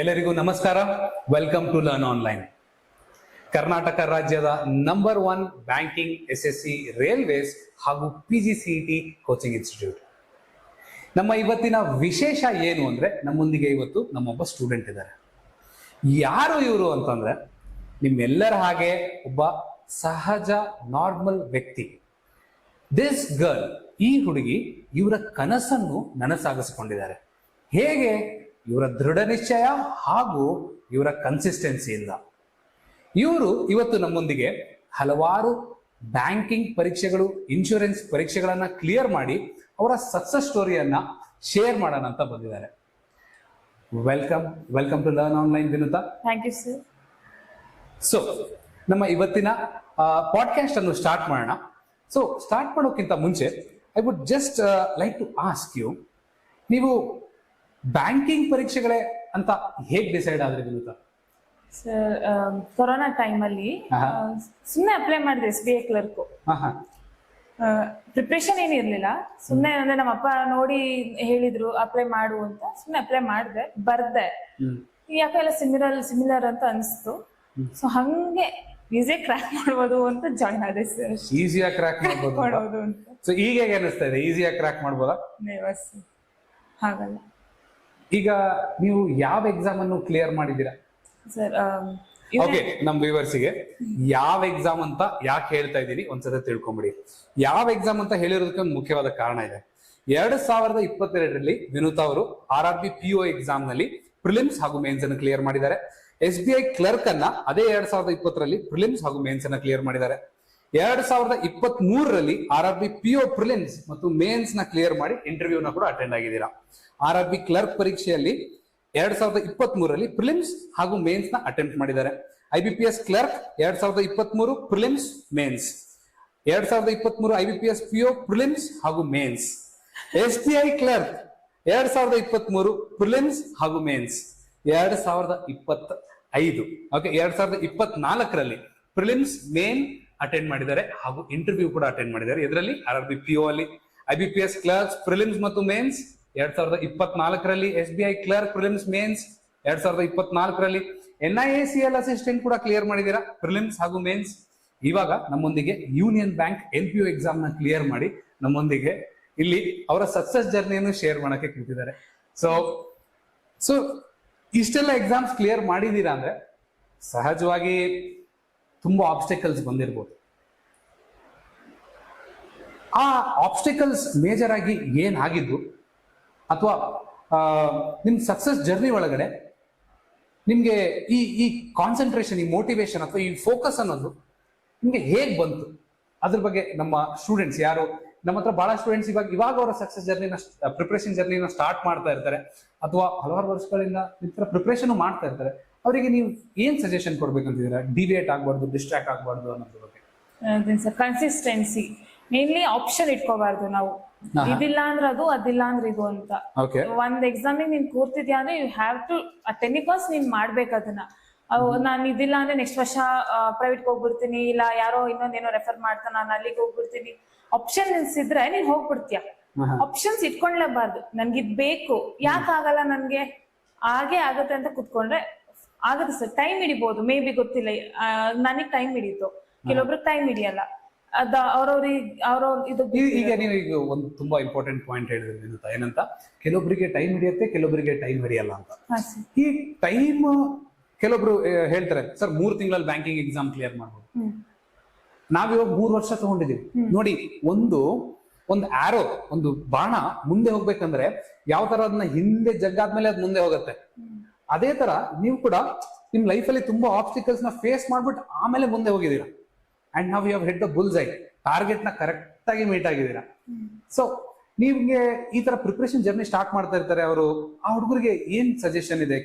ಎಲ್ಲರಿಗೂ ನಮಸ್ಕಾರ. Welcome to learn online. Karnataka ರಾಜ್ಯದ ನಂಬರ್ 1 ಬ್ಯಾಂಕಿಂಗ್, SSC, ರೈಲ್ವೇಸ್ ಹಾಗೂ PGCET ಕೋಚಿಂಗ್ ಇನ್ಸ್ಟಿಟ್ಯೂಟ್. ನಮ್ಮ ಇವತ್ತಿನ ವಿಶೇಷ ಏನು ಅಂದ್ರೆ, ನಮ್ಮೊಂದಿಗೆ ಇವತ್ತು ನಮ್ಮೊಬ್ಬ ಸ್ಟೂಡೆಂಟ್ ಇದ್ದಾರೆ. ಯಾರು ಇವರು ಅಂತಂದ್ರೆ, ನಿಮ್ಮೆಲ್ಲರ ಹಾಗೆ ಒಬ್ಬ ಸಹಜ ನಾರ್ಮಲ್ ವ್ಯಕ್ತಿ. ದಿಸ್ ಗರ್ಲ್, ಈ ಹುಡುಗಿ ಇವರ ಕನಸನ್ನು ನನಸಾಗಿಸಿಕೊಂಡಿದ್ದಾರೆ. ಹೇಗೆ? ಇವರ ದೃಢ ನಿಶ್ಚಯ ಹಾಗೂ ಇವರ ಕನ್ಸಿಸ್ಟೆನ್ಸಿಯಿಂದ. ಇವರು ಇವತ್ತು ನಮ್ಮೊಂದಿಗೆ ಹಲವಾರು ಬ್ಯಾಂಕಿಂಗ್ ಪರೀಕ್ಷೆಗಳು, ಇನ್ಶೂರೆನ್ಸ್ ಪರೀಕ್ಷೆಗಳನ್ನ ಕ್ಲಿಯರ್ ಮಾಡಿ ಅವರ ಸಕ್ಸಸ್ ಸ್ಟೋರಿಯನ್ನ ಶೇರ್ ಮಾಡೋಣ ಅಂತ ಬಂದಿದ್ದಾರೆ. Welcome to learn online Vinutha. Thank you sir. So ನಮ್ಮ ಇವತ್ತಿನ ಪಾಡ್ಕಾಸ್ಟ್ ಅನ್ನು ಸ್ಟಾರ್ಟ್ ಮಾಡೋಣ. ಸೊ ಸ್ಟಾರ್ಟ್ ಮಾಡೋಕ್ಕಿಂತ ಮುಂಚೆ I would just like to ask you, ನೀವು ಬ್ಯಾಂಕಿಂಗ್ ಪರೀಕ್ಷೆಗಳೇ ಅಂತ ಹೇಗೆ ಡಿಸೈಡ್ ಆದ್ರೆ ವಿನುತಾ? ಸರ್, ಕೊರೋನಾ ಟೈಮಲ್ಲಿ ಸುಮ್ಮನೆ ಅಪ್ಲೈ ಮಾಡಿದೆ SBI ಕ್ಲರ್ಕ್. ಪ್ರಿಪ್ರೇಷನ್ ಏನಿರ್ಲಿಲ್ಲ, ಸುಮ್ಮನೆ ಅಂದ್ರೆ ನಮ್ಮ ಅಪ್ಪ ನೋಡಿ ಹೇಳಿದ್ರು ಅಪ್ಲೈ ಮಾಡು ಅಂತ, ಸುಮ್ಮನೆ ಅಪ್ಲೈ ಮಾಡಿದೆ, ಬರ್ದೆ. ಯಾಕೆ ಎಲ್ಲ ಸಿಮಿಲರ್ ಅಂತ ಅನಿಸ್ತು. ಸೊ ಹಂಗೆ ಈಸಿಯಾಗಿ ಕ್ರ್ಯಾಕ್ ಮಾಡ್ಬೋದು ಅಂತ ಜಾಯ್ನ್ ಆದೆ ಸರ್. ಈಸಿಯಾಗಿ ಕ್ರ್ಯಾಕ್ ಮಾಡ್ಬೋದು ಅಂತ. ಸೊ ಈಗ ಹೇಗೆ ಅನಿಸ್ತಾ ಇದೆ? ಈಸಿಯಾಗಿ ಕ್ರ್ಯಾಕ್ ಮಾಡ್ಬೋದಾ? ಹಾಗಲ್ಲ. ಈಗ ನೀವು ಯಾವ ಎಕ್ಸಾಮ್ ಅನ್ನು ಕ್ಲಿಯರ್ ಮಾಡಿದ್ದೀರಾ ಸರ್? ಓಕೆ, ನಮ್ ವ್ಯೂವರ್ಸಿಗೆ ಯಾವ ಎಕ್ಸಾಮ್ ಅಂತ ಯಾಕೆ ಹೇಳ್ತಾ ಇದ್ದೀನಿ ಒಂದ್ಸತಿ ತಿಳ್ಕೊಂಬಿಡಿ. ಯಾವ ಎಕ್ಸಾಮ್ ಅಂತ ಹೇಳಿರೋದಕ್ಕೆ ಒಂದು ಮುಖ್ಯವಾದ ಕಾರಣ ಇದೆ. 2022ರಲ್ಲಿ ವಿನುತಾ ಅವರು RRB PO ಎಕ್ಸಾಮ್ ನಲ್ಲಿ ಪ್ರಿಲಿಮ್ಸ್ ಹಾಗೂ ಮೇನ್ಸ್ ಅನ್ನು ಕ್ಲಿಯರ್ ಮಾಡಿದ್ದಾರೆ. SBI ಕ್ಲರ್ಕ್ ಅನ್ನ ಅದೇ 2020ರಲ್ಲಿ ಪ್ರಿಲಿಮ್ಸ್ ಹಾಗೂ ಮೇನ್ಸ್ ಅನ್ನ ಕ್ಲಿಯರ್ ಮಾಡಿದ್ದಾರೆ. 2023ರಲ್ಲಿ RRB PO ಪ್ರಿಲಿಮ್ಸ್ ಮತ್ತು ಮೇನ್ಸ್ ನ ಕ್ಲಿಯರ್ ಮಾಡಿ ಇಂಟರ್ವ್ಯೂನ ಕೂಡ ಅಟೆಂಡ್ ಆಗಿದ್ದೀರಾ. RRB ಕ್ಲರ್ಕ್ ಪರೀಕ್ಷೆಯಲ್ಲಿ 2023ರಲ್ಲಿ ಪ್ರಿಲಿಮ್ಸ್ ಹಾಗೂ ಮೇನ್ಸ್ ನ ಅಟೆಂಪ್ಟ್ ಮಾಡಿದ್ದಾರೆ. IBPS clerk 2023 prelims mains, 2023 IBPS PO prelims ಹಾಗೂ ಮೇನ್ಸ್. SBI ಕ್ಲರ್ಕ್ 2023 ಪ್ರಿಲಿಮ್ಸ್ ಹಾಗೂ ಮೇನ್ಸ್. 2025 ಓಕೆ 2024ರಲ್ಲಿ ಪ್ರಿಲಿಮ್ಸ್ ಮೇನ್ ಅಟೆಂಡ್ ಮಾಡಿದ್ದಾರೆ ಹಾಗೂ ಇಂಟರ್ವ್ಯೂ ಕೂಡ ಅಟೆಂಡ್ ಮಾಡಿದ್ದಾರೆ. ಇದರಲ್ಲಿ RRB PO ಅಲ್ಲಿ IBPS ಕ್ಲರ್ಕ್ ಪ್ರಿಲಿಮ್ಸ್ ಮತ್ತು ಮೇನ್ಸ್ 2024ರಲ್ಲಿ, SBI ಕ್ಲರ್ಕ್ ಪ್ರಿಲಿಮ್ಸ್ ಮೇನ್ಸ್ 2024ರಲ್ಲಿ, NIACL ಅಸಿಸ್ಟೆಂಟ್ ಕೂಡ ಕ್ಲಿಯರ್ ಮಾಡಿದ್ದೀರಾ ಪ್ರಿಲಿಮ್ಸ್ ಹಾಗೂ ಮೇನ್ಸ್. ಇವಾಗ ನಮ್ಮೊಂದಿಗೆ ಯೂನಿಯನ್ ಬ್ಯಾಂಕ್ LPO ಎಕ್ಸಾಮ್ ನ ಕ್ಲಿಯರ್ ಮಾಡಿ ನಮ್ಮೊಂದಿಗೆ ಇಲ್ಲಿ ಅವರ ಸಕ್ಸಸ್ ಜರ್ನಿಯನ್ನು ಶೇರ್ ಮಾಡಕ್ಕೆ ಕೂತಿದ್ದಾರೆ. ಸೊ ಇಷ್ಟೆಲ್ಲ ಎಕ್ಸಾಮ್ಸ್ ಕ್ಲಿಯರ್ ಮಾಡಿದೀರಾ ಅಂದ್ರೆ ಸಹಜವಾಗಿ ತುಂಬಾ ಆಬ್ಸ್ಟಿಕಲ್ಸ್ ಬಂದಿರ್ಬೋದು. ಆ ಆಬ್ಸ್ಟಿಕಲ್ಸ್ ಮೇಜರ್ ಆಗಿ ಏನಾಗಿದ್ದು, ಅಥವಾ ನಿಮ್ ಸಕ್ಸಸ್ ಜರ್ನಿ ಒಳಗಡೆ ನಿಮ್ಗೆ ಈ ಕಾನ್ಸಂಟ್ರೇಷನ್, ಈ ಮೋಟಿವೇಶನ್ ಅಥವಾ ಈ ಫೋಕಸ್ ಅನ್ನೋದು ನಿಮ್ಗೆ ಹೇಗ್ ಬಂತು? ಅದ್ರ ಬಗ್ಗೆ ನಮ್ಮ ಸ್ಟೂಡೆಂಟ್ಸ್ ಯಾರು ನಮ್ಮ ಹತ್ರ ಬಹಳ ಸ್ಟೂಡೆಂಟ್ಸ್ ಇವಾಗ ಅವರ ಸಕ್ಸಸ್ ಜರ್ನಿನ, ಪ್ರಿಪರೇಷನ್ ಜರ್ನಿನ ಸ್ಟಾರ್ಟ್ ಮಾಡ್ತಾ ಇರ್ತಾರೆ, ಅಥವಾ ಹಲವಾರು ವರ್ಷಗಳಿಂದ ಈ ತರ ಪ್ರಿಪರೇಷನ್ ಮಾಡ್ತಾ ಇರ್ತಾರೆ. ಅವರಿಗೆ ನೀವು ಏನ್ ಸಜೆಷನ್ ಕೊಡ್ಬೇಕಂತಿದ್ದೀರಾ? ಡಿವಿಯೇಟ್ ಆಗ್ಬಾರ್ದು, ಡಿಸ್ಟ್ರಾಕ್ಟ್ ಆಗ್ಬಾರ್ದು ಅನ್ನೋದ್ರ ಬಗ್ಗೆ. ಕನ್ಸಿಸ್ಟೆನ್ಸಿ, ಮೇನ್ಲಿ ಆಪ್ಷನ್ ಇಟ್ಕೋಬಾರ್ದು ನಾವು. ಇದಿಲ್ಲ ಅಂದ್ರೆ ಅದು, ಅದಿಲ್ಲ ಅಂದ್ರೆ ಇದು ಅಂತ. ಒಂದ್ ಎಕ್ಸಾಮಿಗೆ ನೀನ್ ಕೂರ್ತಿದ್ಯಾ ಅಂದ್ರೆ ಯು ಹ್ಯಾವ್ ಟು ಟೆಕ್ನಿಕಲ್ಸ್ ನೀನ್ ಮಾಡ್ಬೇಕು ಅದನ್ನ. ನಾನು ಇದಿಲ್ಲ ಅಂದ್ರೆ ನೆಕ್ಸ್ಟ್ ವರ್ಷ ಪ್ರೈವೇಟ್ ಹೋಗ್ಬಿಡ್ತೀನಿ, ಇಲ್ಲ ಯಾರೋ ಇನ್ನೊಂದೇನೋ ರೆಫರ್ ಮಾಡ್ತಾ ನಾನು ಅಲ್ಲಿಗೆ ಹೋಗ್ಬಿಡ್ತೀನಿ. ಆಪ್ಷನ್ಸ್ ಇದ್ರೆ ನೀನ್ ಹೋಗ್ಬಿಡ್ತೀಯ. ಆಪ್ಷನ್ಸ್ ಇಟ್ಕೊಂಡ್ಲೇಬಾರ್ದು. ನನ್ಗೆ ಇದ್ ಬೇಕು, ಯಾಕೆ ಆಗಲ್ಲ ನನ್ಗೆ, ಹಾಗೆ ಆಗತ್ತೆ ಅಂತ ಕುತ್ಕೊಂಡ್ರೆ ಆಗತ್ತೆ ಸರ್. ಟೈಮ್ ಹಿಡಿಬಹುದು, ಮೇ ಬಿ ಗೊತ್ತಿಲ್ಲ, ನನಗ್ ಟೈಮ್ ಹಿಡಿತು, ಕೆಲವೊಬ್ರಿಗೆ ಟೈಮ್ ಹಿಡಿಯಲ್ಲ. ಈಗ ನೀವು ಈಗ ಒಂದು ತುಂಬಾ ಇಂಪಾರ್ಟೆಂಟ್ ಪಾಯಿಂಟ್ ಹೇಳಿದ್ರಿ ಏನಂತ, ಕೆಲವೊಬ್ಬರಿಗೆ ಟೈಮ್ ಹಿಡಿಯುತ್ತೆ, ಕೆಲವೊಬ್ಬರಿಗೆ ಟೈಮ್ ಹಿಡಿಯಲ್ಲ ಅಂತ. ಈ ಟೈಮ್ ಕೆಲವೊಬ್ರು ಹೇಳ್ತಾರೆ ಸರ್ 3 ತಿಂಗಳಲ್ಲಿ ಬ್ಯಾಂಕಿಂಗ್ ಎಕ್ಸಾಮ್ ಕ್ಲಿಯರ್ ಮಾಡ್ಬೋದು. ನಾವಿವಾಗ 3 ವರ್ಷ ತಗೊಂಡಿದೀವಿ ನೋಡಿ. ಒಂದು ಆರೋ, ಒಂದು ಬಾಣ ಮುಂದೆ ಹೋಗ್ಬೇಕಂದ್ರೆ ಯಾವ ತರ ಅದನ್ನ ಹಿಂದೆ ಜಗ್ಗಾದ್ಮೇಲೆ ಅದ್ ಮುಂದೆ ಹೋಗುತ್ತೆ. ಅದೇ ತರ ನೀವು ಕೂಡ ನಿಮ್ ಲೈಫಲ್ಲಿ ತುಂಬಾ ಆಬ್ಸ್ಟಿಕಲ್ಸ್ ನ ಫೇಸ್ ಮಾಡ್ಬಿಟ್ಟು ಆಮೇಲೆ ಮುಂದೆ ಹೋಗಿದ್ದೀರಾ. And now you have hit the bull's eye, target ನ ಕರೆಕ್ಟ್ ಆಗಿ ಮೀಟ್ ಆಗಿದ್ದೀರಾ. ಸೊ ನಿಮ್ಗೆ ಈ ತರ ಪ್ರಿಪರೇಷನ್ ಜರ್ನಿ ಸ್ಟಾರ್ಟ್ ಮಾಡ್ತಾ ಇರ್ತಾರೆ ಅವರು, ಆ ಹುಡುಗರಿಗೆ ಏನ್ ಸಜೆಷನ್ ಇದೆ?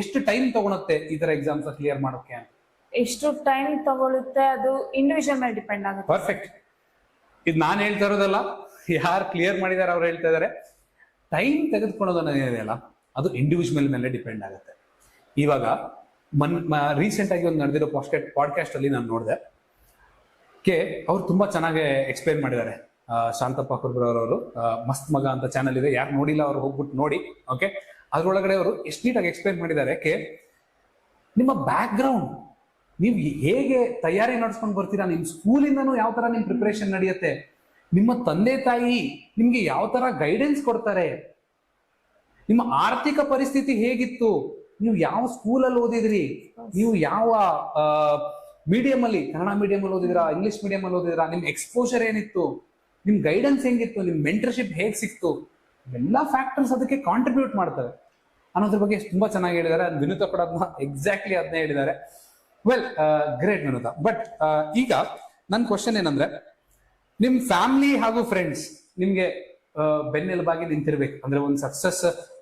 ಎಷ್ಟು ಟೈಮ್ ತಗೊಳುತ್ತೆ ಈ ತರ ಎಕ್ಸಾಮ್ಸ್ ಕ್ಲಿಯರ್ ಮಾಡೋಕೆ? ಎಷ್ಟು ಟೈಮ್ ತಗೊಳುತ್ತೆ ಅದು ಇಂಡಿವಿಜುವಲ್ ಮೇಲೆ ಡಿಪೆಂಡ್ ಆಗುತ್ತೆ. ಪರ್ಫೆಕ್ಟ್. ಇದು ನಾನು ಹೇಳ್ತಾ ಇರೋದಲ್ಲ, ಯಾರು ಕ್ಲಿಯರ್ ಮಾಡಿದಾರೆ ಅವ್ರು ಹೇಳ್ತಾ ಇದಾರೆ. ಟೈಮ್ ತೆಗೆದುಕೊಳ್ಳೋದನ್ನ ಏನಿದೆಯಲ್ಲ, ಅದು ಇಂಡಿವಿಜುವಲ್ ಮೇಲೆ ಡಿಪೆಂಡ್ ಆಗುತ್ತೆ. ಇವಾಗ ರೀಸೆಂಟ್ ಆಗಿ ಒಂದು ನಡೆದಿರೋ ಪಾಡ್ಕಾಸ್ಟ್ ಅಲ್ಲಿ ನಾನು ನೋಡಿದೆ, ಅವ್ರು ತುಂಬಾ ಚೆನ್ನಾಗಿ ಎಕ್ಸ್ಪ್ಲೈನ್ ಮಾಡಿದ್ದಾರೆ. ಶಾಂತಪ್ಪ ಕುರ್ಬ್ರವರವರು ಮಸ್ತ್ ಮಗ ಅಂತ ಚಾನಲ್ ಇದೆ, ಯಾರು ನೋಡಿಲ್ಲ ಅವ್ರು ಹೋಗ್ಬಿಟ್ಟು ನೋಡಿ. ಓಕೆ, ಅದ್ರೊಳಗಡೆ ಅವರು ಎಷ್ಟು ನೀಟಾಗಿ ಎಕ್ಸ್ಪ್ಲೈನ್ ಮಾಡಿದ್ದಾರೆ ನಿಮ್ಮ ಬ್ಯಾಕ್ ಗ್ರೌಂಡ್, ನೀವು ಹೇಗೆ ತಯಾರಿ ನಡ್ಸ್ಕೊಂಡು ಬರ್ತೀರಾ, ನಿಮ್ ಸ್ಕೂಲಿಂದನೂ ಯಾವ ತರ ನಿಮ್ ಪ್ರಿಪರೇಷನ್ ನಡೆಯುತ್ತೆ, ನಿಮ್ಮ ತಂದೆ ತಾಯಿ ನಿಮ್ಗೆ ಯಾವ ತರ ಗೈಡೆನ್ಸ್ ಕೊಡ್ತಾರೆ, ನಿಮ್ಮ ಆರ್ಥಿಕ ಪರಿಸ್ಥಿತಿ ಹೇಗಿತ್ತು, ನೀವು ಯಾವ ಸ್ಕೂಲಲ್ಲಿ ಓದಿದ್ರಿ, ನೀವು ಯಾವ ಮೀಡಿಯಂ ಅಲ್ಲಿ, ಕನ್ನಡ ಮೀಡಿಯಂ ಅಲ್ಲಿ ಓದಿದ್ರಾ, ಇಂಗ್ಲಿಷ್ ಮೀಡಿಯಂ ಅಲ್ಲಿ ಓದಿದ್ರಾ, ನಿಮ್ ಎಕ್ಸ್ಪೋಜರ್ ಏನಿತ್ತು, ನಿಮ್ ಗೈಡೆನ್ಸ್ ಹೆಂಗಿತ್ತು, ನಿಮ್ ಮೆಂಟರ್ಶಿಪ್ ಹೇಗ್ ಸಿಕ್ತು, ಎಲ್ಲ ಫ್ಯಾಕ್ಟರ್ಸ್ ಅದಕ್ಕೆ ಕಾಂಟ್ರಿಬ್ಯೂಟ್ ಮಾಡ್ತವೆ ಅನ್ನೋದ್ರ ಬಗ್ಗೆ ತುಂಬಾ ಚೆನ್ನಾಗಿ ಹೇಳಿದ್ದಾರೆ. ವಿನುತಾ ಕೂಡ ಅದನ್ನ ಎಕ್ಸಾಕ್ಟ್ಲಿ ಅದನ್ನೇ ಹೇಳಿದ್ದಾರೆ. Well, great Vinutha. ಬಟ್ ಈಗ ನನ್ನ ಕ್ವಶನ್ ಏನಂದ್ರೆ, ನಿಮ್ ಫ್ಯಾಮಿಲಿ ಹಾಗೂ ಫ್ರೆಂಡ್ಸ್ ನಿಮ್ಗೆ ಬೆನ್ನೆಲುಬಾಗಿ ನಿಂತಿರ್ಬೇಕು. ಅಂದ್ರೆ ಒಂದು success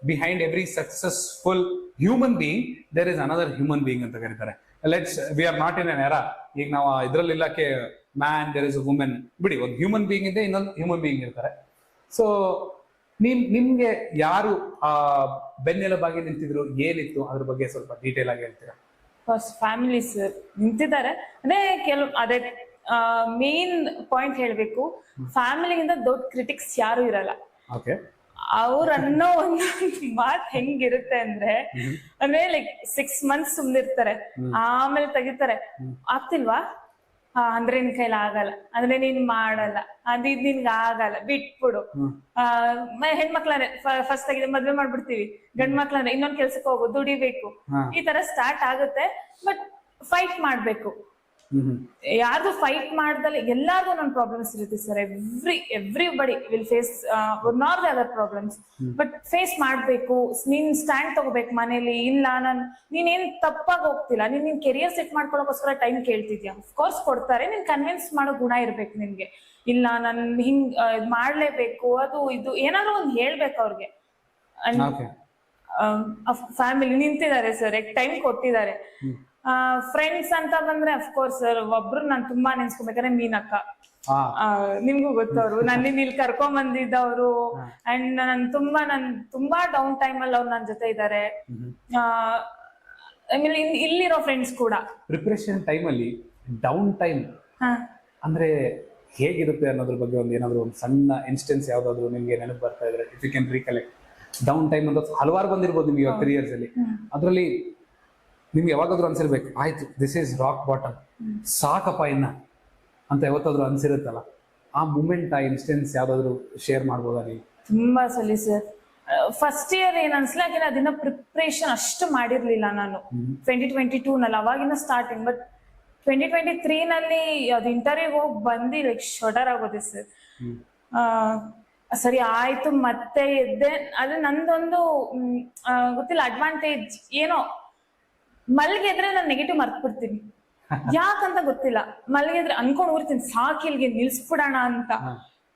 behind every successful human being there is another human being ಅಂತ ಕರೀತಾರೆ. Let's we are not in an era. ಈಗ ನಾವು ಇದ್ರಲ್ಲಿ ಇಲ್ಲಕ್ಕೆ man, there is a women, ಬಿಡಿ, ಒಂದು ಹ್ಯೂಮನ್ ಬೀಯಿಂಗ್ ಇದೆ, ಇನ್ನೊಂದು ಹ್ಯೂಮನ್ ಬೀಯಿಂಗ್ ಇರ್ತಾರೆ. ಸೊ ನಿಮ್ಗೆ ಯಾರು ಬೆನ್ನೆಲುಬಾಗಿ ನಿಂತಿದ್ರು, ಏನಿತ್ತು, ಅದ್ರ ಬಗ್ಗೆ ಸ್ವಲ್ಪ ಡೀಟೇಲ್ ಆಗಿ ಹೇಳ್ತೀರಾ? ಫಸ್ಟ್ ಫ್ಯಾಮಿಲಿ ಸರ್ ನಿಂತಿದ್ದಾರೆ. ಅದೇ ಮೇನ್ ಪಾಯಿಂಟ್ ಹೇಳ್ಬೇಕು, ಫ್ಯಾಮಿಲಿಗಿಂತ ದೊಡ್ಡ ಕ್ರಿಟಿಕ್ಸ್ ಯಾರು ಇರಲ್ಲ. ಅವ್ರನ್ನೋ ಒಂದು ಮಾತ್ ಹೆಂಗಿರುತ್ತೆ ಅಂದ್ರೆ ಲೈಕ್ 6 months ಸುಮ್ನಿರ್ತಾರೆ, ಆಮೇಲೆ ತೆಗಿತಾರೆ. ಆಗ್ತಿಲ್ವಾ, ಅಂದ್ರೆ ನಿನ್ ಕೈಲಿ ಆಗಲ್ಲ, ಅಂದ್ರೆ ನೀನ್ ಮಾಡಲ್ಲ, ಅದಿದ್ ನಿನ್ಗೆ ಆಗಲ್ಲ, ಬಿಟ್ಬಿಡು. ಹೆಣ್ಮಕ್ಳಂದ್ರೆ ಫಸ್ಟ್ ತೆಗಿದೆ ಮದ್ವೆ ಮಾಡ್ಬಿಡ್ತೀವಿ, ಗಂಡ್ ಮಕ್ಳಂದ್ರೆ ಇನ್ನೊಂದ್ ಕೆಲ್ಸಕ್ಕೆ ಹೋಗು, ದುಡಿಬೇಕು, ಈ ತರ ಸ್ಟಾರ್ಟ್ ಆಗುತ್ತೆ. ಬಟ್ ಫೈಟ್ ಮಾಡ್ಬೇಕು. ಯಾರ್ದು ಫೈಟ್ ಮಾಡ್ದಲ್ಲಿ ಎಲ್ಲಾರ್ದು ಒಂದೊಂದು ಪ್ರಾಬ್ಲಮ್ಸ್ ಇರುತ್ತೆ sir. Everybody will face one or the other problems. But face ಮಾಡ್ಬೇಕು. ನೀನ್ ಸ್ಟ್ಯಾಂಡ್ ತಗೋಬೇಕು ಮನೇಲಿ. ಇಲ್ಲ ನೀನೇನ್ ತಪ್ಪಾಗಿ ಹೋಗ್ತಿಲ್ಲ, ನಿನ್ ಕೆರಿಯರ್ ಸೆಟ್ ಮಾಡ್ಕೊಳಕೋಸ್ಕರ ಟೈಮ್ ಕೇಳ್ತಿದ್ಯಾ, ಅಫ್ಕೋರ್ಸ್ ಕೊಡ್ತಾರೆ. ನೀನ್ ಕನ್ವಿನ್ಸ್ ಮಾಡೋ ಗುಣ ಇರ್ಬೇಕು ನಿನ್ಗೆ. ಇಲ್ಲ ನನ್ ಹಿಂಗ್ ಮಾಡ್ಲೇಬೇಕು, ಅದು ಇದು ಏನಾದ್ರು ಒಂದ್ ಹೇಳ್ಬೇಕು ಅವ್ರಿಗೆ. ಫ್ಯಾಮಿಲಿ ನಿಂತಿದ್ದಾರೆ ಸರ್, ಟೈಮ್ ಕೊಟ್ಟಿದ್ದಾರೆ. ಫ್ರೆಂಡ್ಸ್ ಅಂತ ಬಂದ್ರೆ ಅಫ್ಕೋರ್ಸ್ ಸರ್, ಒಬ್ರು ನಾನು ತುಂಬಾ ನೆನ್ಸ್ಕೊಬೇಕಾದ್ರೆ ಮೀನಕ್ಕ. ನಿಮ್ಗೂ ಗೊತ್ತವ್ರು, ನನ್ನ ಇಲ್ಲಿ ಕರ್ಕೊಂಡ್ ಬಂದಿದ್ದವ್ರು. ಅಂಡ್ ನನ್ ತುಂಬಾ ಡೌನ್ ಟೈಮ್ ಅಲ್ಲಿ ಅವ್ರು ನನ್ನ ಜೊತೆ ಇದ್ದಾರೆ. ಆಮೇಲೆ ಇಲ್ಲಿರೋ ಫ್ರೆಂಡ್ಸ್ ಕೂಡ. ಪ್ರಿಪರೇಷನ್ ಟೈಮ್ ಅಲ್ಲಿ ಡೌನ್ ಟೈಮ್ ಅಂದ್ರೆ ಹೇಗಿರುತ್ತೆ ಅನ್ನೋದ್ರ ಬಗ್ಗೆ ಏನಾದ್ರು ಒಂದು ಸಣ್ಣ ಇನ್ಸ್ಟೆನ್ಸ್ ಯಾವ್ದಾದ್ರು ನಿಮ್ಗೆ ನೆನಪು ಬರ್ತಾ ಇದ್ರೆ, if you can recollect. Down time ಅಂತ ಹಲವಾರು ಬಂದಿರ್ಬೋದು ನಿಮ್ಗೆ ಇವಾಗ 3 years ಅಲ್ಲಿ. ಅದ್ರಲ್ಲಿ ನಿಮ್ಗೆ ಯಾವಾಗಾದ್ರೂ ಅನ್ಸಿರ್ಬೇಕು, ಆಯ್ತು ದಿಸ್ ಈಸ್ ರಾಕ್ ಬಾಟಮ್, ಸಾಕಪ್ಪ ಇನ್ನ ಅಂತ ಯಾವತ್ತಾದ್ರೂ ಅನ್ಸಿರುತ್ತಲ್ಲ, ಆ ಮೂಮೆಂಟ್, ಆ ಇನ್ಸ್ಟೆನ್ಸ್ ಯಾವ್ದಾದ್ರು ಶೇರ್ ಮಾಡ್ಬೋದಾ ನೀವು? ತುಂಬಾ ಸಲಿ ಸರ್. ಫಸ್ಟ್ ಇಯರ್ ಏನ್ ಅನ್ಸ್ಲ, ಅದನ್ನ ಪ್ರಿಪ್ರೇಷನ್ ಅಷ್ಟು ಮಾಡಿರ್ಲಿಲ್ಲ ನಾನು 2022 ನಲ್ಲಿ, ಅವಾಗಿನ ಸ್ಟಾರ್ಟಿಂಗ್. ಬಟ್ 2023 ನಲ್ಲಿ ಅದು ಇಂಟರ್ವ್ಯೂ ಹೋಗಿ ಬಂದು ಲೈಕ್ ಶೊಡರ್ ಆಗೋದೆ ಸರ್. ಸರಿ ಆಯ್ತು ಮತ್ತೆ ಎದ್ದೆ. ಅದು ನಂದೊಂದು ಗೊತ್ತಿಲ್ಲ ಅಡ್ವಾಂಟೇಜ್ ಏನೋ, ಮಲ್ಗೆದ್ರೆ ನಾನು ನೆಗೆಟಿವ್ ಮರ್ತ್ ಬಿಡ್ತೀನಿ, ಯಾಕಂತ ಗೊತ್ತಿಲ್ಲ. ಮಲ್ಗೆದ್ರೆ ಅನ್ಕೊಂಡ್ ಊರ್ತೀನಿ, ಸಾಕಿಲ್ಗೆ ನಿಲ್ಸ್ಬಿಡೋಣ ಅಂತ.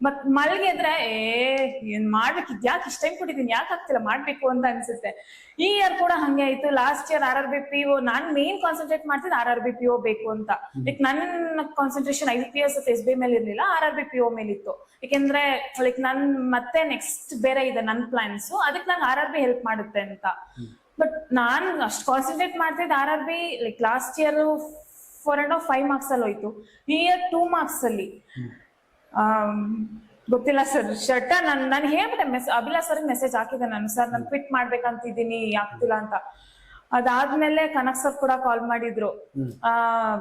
ಮತ್ ಮಲ್ಗೆದ್ರೆ ಏನ್ ಮಾಡ್ಬೇಕಿದ್, ಯಾಕೆ ಇಷ್ಟ ಟೈಮ್ ಕೊಟ್ಟಿದ್ದೀನಿ, ಯಾಕೆ ಆಗ್ತಿಲ್ಲ, ಮಾಡ್ಬೇಕು ಅಂತ ಅನ್ಸುತ್ತೆ. ಈ ಇಯರ್ ಕೂಡ ಹಂಗೆ ಆಯ್ತು. ಲಾಸ್ಟ್ ಇಯರ್ RRB PO ನಾನ್ ಮೇನ್ ಕಾನ್ಸಂಟ್ರೇಟ್ ಮಾಡ್ತಿದ್ದೆ RRB PO ಬೇಕು ಅಂತ. ಲೈಕ್ ನನ್ನ ಕಾನ್ಸಂಟ್ರೇಷನ್ IPS SBI ಮೇಲೆ ಇರ್ಲಿಲ್ಲ, RRB PO ಮೇಲೆ ಇತ್ತು. ಯಾಕೆಂದ್ರೆ ಲೈಕ್ ನನ್ ಮತ್ತೆ ನೆಕ್ಸ್ಟ್ ಬೇರೆ ಇದೆ ನನ್ ಪ್ಲಾನ್ಸ್, ಅದಕ್ಕೆ ನಂಗೆ RRB ಹೆಲ್ಪ್ ಮಾಡುತ್ತೆ ಅಂತ. ಬಟ್ ನಾನ್ ಅಷ್ಟು ಕಾನ್ಸಂಟ್ರೇಟ್ ಮಾಡ್ತಿದ್ದೆ RRB. Like last year 4.5 marks ಅಲ್ಲಿ ಹೋಯ್ತು, ಈ ಇಯರ್ 2 marks ಅಲ್ಲಿ. ಗೊತ್ತಿಲ್ಲ ಸರ್. ಶರ್ಟ ನಾನು ಹೇಳ್ಬಿಟ್ಟೆ, ಅಭಿಲಾಷ್ ಸರ್ ಮೆಸೇಜ್ ಹಾಕಿದೆ ನಾನು, ಸರ್ ನಾನು ಕ್ವಿಟ್ ಮಾಡ್ಬೇಕಂತಿದ್ದೀನಿ, ಆಗ್ತಿಲ್ಲ ಅಂತ. ಅದಾದ್ಮೇಲೆ ಕನಕ್ ಸರ್ ಕೂಡ ಕಾಲ್ ಮಾಡಿದ್ರು,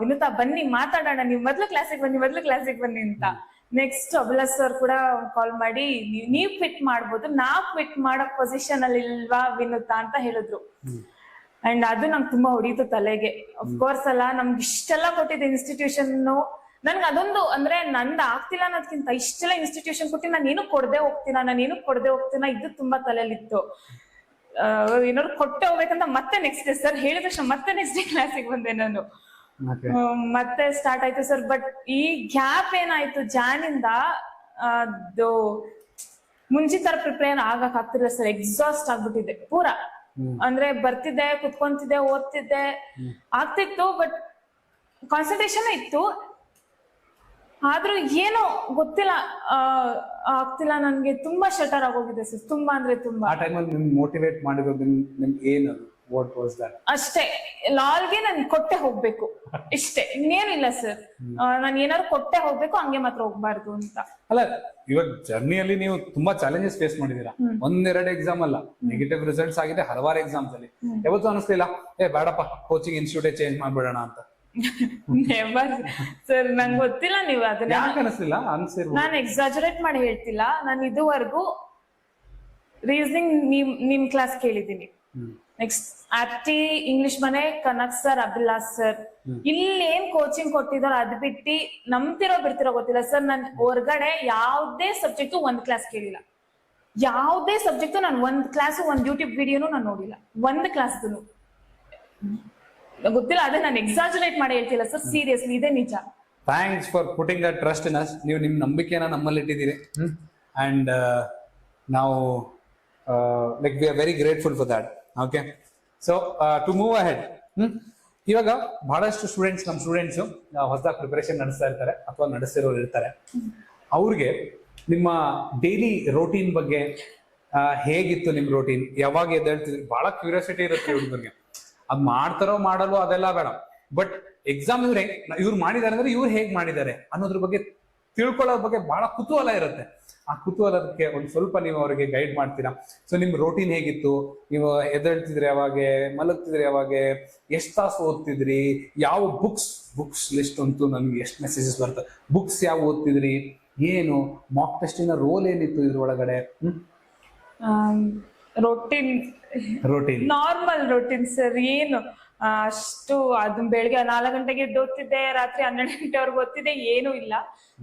ವಿನುತಾ ಬನ್ನಿ ಮಾತಾಡೋಣ, ನೀವು ಮೊದ್ಲು ಕ್ಲಾಸಿಗೆ ಬನ್ನಿ ಅಂತ. ನೆಕ್ಸ್ಟ್ ಅಭಿಲಾಷ್ ಸರ್ ಕೂಡ ಕಾಲ್ ಮಾಡಿ, ನೀವ್ ಕ್ವಿಟ್ ಮಾಡ್ಬೋದು, ನಾವ್ ಕ್ವಿಟ್ ಮಾಡೋ ಪೊಸಿಷನ್ ಅಲ್ಲಿ ಇಲ್ವಾ ವಿನುತಾ ಅಂತ ಹೇಳಿದ್ರು. ಅಂಡ್ ಅದು ನಂಗೆ ತುಂಬಾ ಹೊಡೀತು ತಲೆಗೆ. ಅಫ್ಕೋರ್ಸ್ ಅಲ್ಲ, ನಮ್ಗೆ ಇಷ್ಟೆಲ್ಲ ಕೊಟ್ಟಿದ್ದೆ ಇನ್ಸ್ಟಿಟ್ಯೂಷನ್, ನನ್ಗೆ ಅದೊಂದು ಅಂದ್ರೆ ನಂದು ಆಗ್ತಿಲ್ಲ ಅನ್ನೋದಕ್ಕಿಂತ ಇಷ್ಟೆಲ್ಲ ಇನ್ಸ್ಟಿಟ್ಯೂಷನ್ ಕೊಟ್ಟು ನಾನು ಏನು ಕೊಡದೆ ಹೋಗ್ತೀನ, ಇದು ತುಂಬಾ ತಲೆಯಲ್ಲಿತ್ತು. ಏನಾದ್ರು ಕೊಟ್ಟೆ ಹೋಗ್ಬೇಕಂತ ಮತ್ತೆ ನೆಕ್ಸ್ಟ್ ಡೇ ಸರ್ ಹೇಳಿದ ತಕ್ಷಣ ಮತ್ತೆ ನೆಕ್ಸ್ಟ್ ಡೇ ಕ್ಲಾಸಿಗೆ ಬಂದೆ ನಾನು. ಮತ್ತೆ ಸ್ಟಾರ್ಟ್ ಆಯ್ತು ಸರ್. ಬಟ್ ಈ ಗ್ಯಾಪ್ ಏನಾಯ್ತು ಜಾನಿಂದ, ಅದು ಮುಂಚೆ ತರ ಪ್ರಿಪೇರ್ ಆಗಕ್ ಆಗ್ತಿಲ್ಲ ಸರ್. ಎಕ್ಸಾಸ್ಟ್ ಆಗ್ಬಿಟ್ಟಿದೆ ಪೂರಾ. ಅಂದ್ರೆ ಬರ್ತಿದ್ದೆ, ಕುತ್ಕೊಂತಿದ್ದೆ, ಓದ್ತಿದ್ದೆ, ಆಗ್ತಿತ್ತು. ಬಟ್ ಕಾನ್ಸಂಟ್ರೇಷನ್ ಇತ್ತು, ಆದ್ರೂ ಏನೋ ಗೊತ್ತಿಲ್ಲ, ಆಗ್ತಿಲ್ಲ. ನನ್ಗೆ ತುಂಬಾ ಶಟರ್ ಆಗೋಗಿದೆ ಸರ್, ತುಂಬಾ ಅಂದ್ರೆ ತುಂಬಾ. ಆ ಟೈಮಲ್ಲಿ ನಿಮ್ಗೆ ಮೋಟಿವೇಟ್ ಮಾಡಿರೋದು ನಿಮ್ಗೆ ಏನದು? What was that? ಅಷ್ಟೇ, ಲಾಲ್ಗೆ ನಾನು ಕೊಟ್ಟೆ ಹೋಗ್ಬೇಕು ಇಷ್ಟೇ, ಇನ್ನೇನಿಲ್ಲ ಸರ್. ನಾನು ಏನಾದ್ರು ಕೊಟ್ಟೆ ಹೋಗ್ಬೇಕು, ಹಂಗೆ ಮಾತ್ರ ಹೋಗ್ಬಾರ್ದು ಅಂತ. ಅಲ್ಲ, ಇವಾಗ ಜರ್ನಿಯಲ್ಲಿ ನೀವು ತುಂಬಾ ಚಾಲೆಂಜಸ್ ಫೇಸ್ ಮಾಡಿದೀರಾ. ಒಂದೆರಡು ಎಕ್ಸಾಮ್ ಅಲ್ಲ, ನೆಗೆಟಿವ್ ರಿಸಲ್ಟ್ಸ್ ಆಗಿದೆ ಹಲವಾರು ಎಕ್ಸಾಮ್ಸ್ ಅಲ್ಲಿ. ಯಾವತ್ತೂ ಅನಿಸ್ಲಿಲ್ಲ ಬೇಡಪ್ಪ ಕೋಚಿಂಗ್ ಇನ್ಸ್ಟಿಟ್ಯೂಟೇ ಚೇಂಜ್ ಮಾಡ್ಬಿಡೋಣ ಅಂತ? ನೆವರ್ ಸರ್, ನಂಗೆ ಗೊತ್ತಿಲ್ಲ ನೀವು ಅದನ್ನ ಯಾಕೆ ಅನಿಸ್ಲಿಲ್ಲ? ನಾನು ಎಕ್ಸಾಜರೇಟ್ ಮಾಡಿ ಹೇಳ್ತಿಲ್ಲ. ನಾನು ಇದುವರೆಗೂ ರೀಸನಿಂಗ್ ನಿಮ್ ಕ್ಲಾಸ್ ಕೇಳಿದ್ದೀನಿ, ನೆಕ್ಸ್ಟ್ ಆಪ್ಟಿ, ಇಂಗ್ಲಿಷ್ ಮನೆ, ಕನಕ್ ಸರ್, ಅಭಿಲಾಸ್ ಸರ್, ಇಲ್ಲಿ ಏನ್ ಕೋಚಿಂಗ್ ಕೊಟ್ಟಿದಾರೋ ಅದ್ ಬಿಟ್ಟು ನಂಬ್ತಿರೋ ಬಿಡ್ತಿರೋ ಗೊತ್ತಿಲ್ಲ ಸರ್. ನಾನು ಹೊರಗಡೆ ಯಾವ್ದೇ ಸಬ್ಜೆಕ್ಟ್ ಒಂದ್ ಕ್ಲಾಸ್ ಕೇಳಿಲ್ಲ, ಯಾವ್ದೇ ಸಬ್ಜೆಕ್ಟ್ ನಾನು ಒಂದ್ ಕ್ಲಾಸ್, ಒಂದ್ ಯೂಟ್ಯೂಬ್ ವಿಡಿಯೋನು ನಾನು ನೋಡಿಲ್ಲ, ಒಂದ್ ಕ್ಲಾಸ್ ಗೊತ್ತಿಲ್ಲ. ಅದೇ ನಾನು ಎಕ್ಸಾಜರೇಟ್ ಮಾಡಿ ಹೇಳ್ತಿಲ್ಲ ಸರ್, ಸೀರಿಯಸ್ಲಿ ಇದೇ ನಿಜ. Thanks for putting that trust in us. ನೀವು ನಿಮ್ ನಂಬಿಕೆನ ನಮ್ಮಲ್ಲಿ ಇಟ್ಟಿದ್ದೀರಿ, ಅಂಡ್ ನಾವು like we are very grateful for that. Okay, so to move ahead, ಇವಾಗ ಬಹಳಷ್ಟು ನಮ್ಮ ಸ್ಟೂಡೆಂಟ್ಸ್ ಹೊಸದಾಗಿ ಪ್ರಿಪರೇಷನ್ ನಡೆಸ್ತಾ ಇರ್ತಾರೆ ಅಥವಾ ನಡೆಸಿರೋರು ಇರ್ತಾರೆ. ಅವ್ರಿಗೆ ನಿಮ್ಮ ಡೈಲಿ ರೋಟೀನ್ ಬಗ್ಗೆ ಹೇಗಿತ್ತು? ನಿಮ್ ರೋಟೀನ್ ಯಾವಾಗ ಎದ್ದೇಳ್ತಿದ್ರಿ? ಬಹಳ ಕ್ಯೂರಿಯಾಸಿಟಿ ಇರುತ್ತೆ ಹುಡುಗರಿಗೆ. ಅದ್ ಮಾಡ್ತಾರೋ ಮಾಡಲ್ವೋ ಅದೆಲ್ಲ ಬೇಡ, ಬಟ್ ಎಕ್ಸಾಮ್ ಇವ್ರು ಮಾಡಿದಾರೆ ಅಂದ್ರೆ ಇವ್ರು ಹೇಗ್ ಮಾಡಿದ್ದಾರೆ ಅನ್ನೋದ್ರ ಬಗ್ಗೆ ತಿಳ್ಕೊಳ್ಳೋ ಬಗ್ಗೆ ಬಹಳ ಕುತೂಹಲ ಇರುತ್ತೆ. ಆ ಕುತೂಹಲಕ್ಕೆ ಒಂದ್ ಸ್ವಲ್ಪ ನೀವು ಅವರಿಗೆ ಗೈಡ್ ಮಾಡ್ತೀರಾ? ಸೊ ನಿಮ್ ರೋಟೀನ್ ಹೇಗಿತ್ತು? ನೀವು ಎದ್ದೇಳ್ತಿದ್ರಿ ಯಾವಾಗ, ಮಲಗ್ತಿದ್ರಿ ಯಾವಾಗ, ಎಷ್ಟ್ ತಾಸು ಓದ್ತಿದ್ರಿ, ಯಾವ ಬುಕ್ಸ್ ಲಿಸ್ಟ್ ಅಂತೂ ನನ್ಗೆ ಎಷ್ಟು ಮೆಸೇಜಸ್ ಬರ್ತದೆ, ಬುಕ್ಸ್ ಯಾವ ಓದ್ತಿದ್ರಿ, ಏನು ಮಾಕ್ ಟೆಸ್ಟಿನ ರೋಲ್ ಏನಿತ್ತು ಇದ್ರೊಳಗಡೆ? Routine normal routine sir. ಏನು ಅಷ್ಟು ಅದನ್ನ ಬೆಳಿಗ್ಗೆ 4 ಗಂಟೆಗೆ ಎದ್ದು ಓದ್ತಿದ್ದೆ, ರಾತ್ರಿ 12 ಗಂಟೆವರೆಗೂ ಓದ್ತಿದ್ದೆ, ಏನು ಇಲ್ಲ.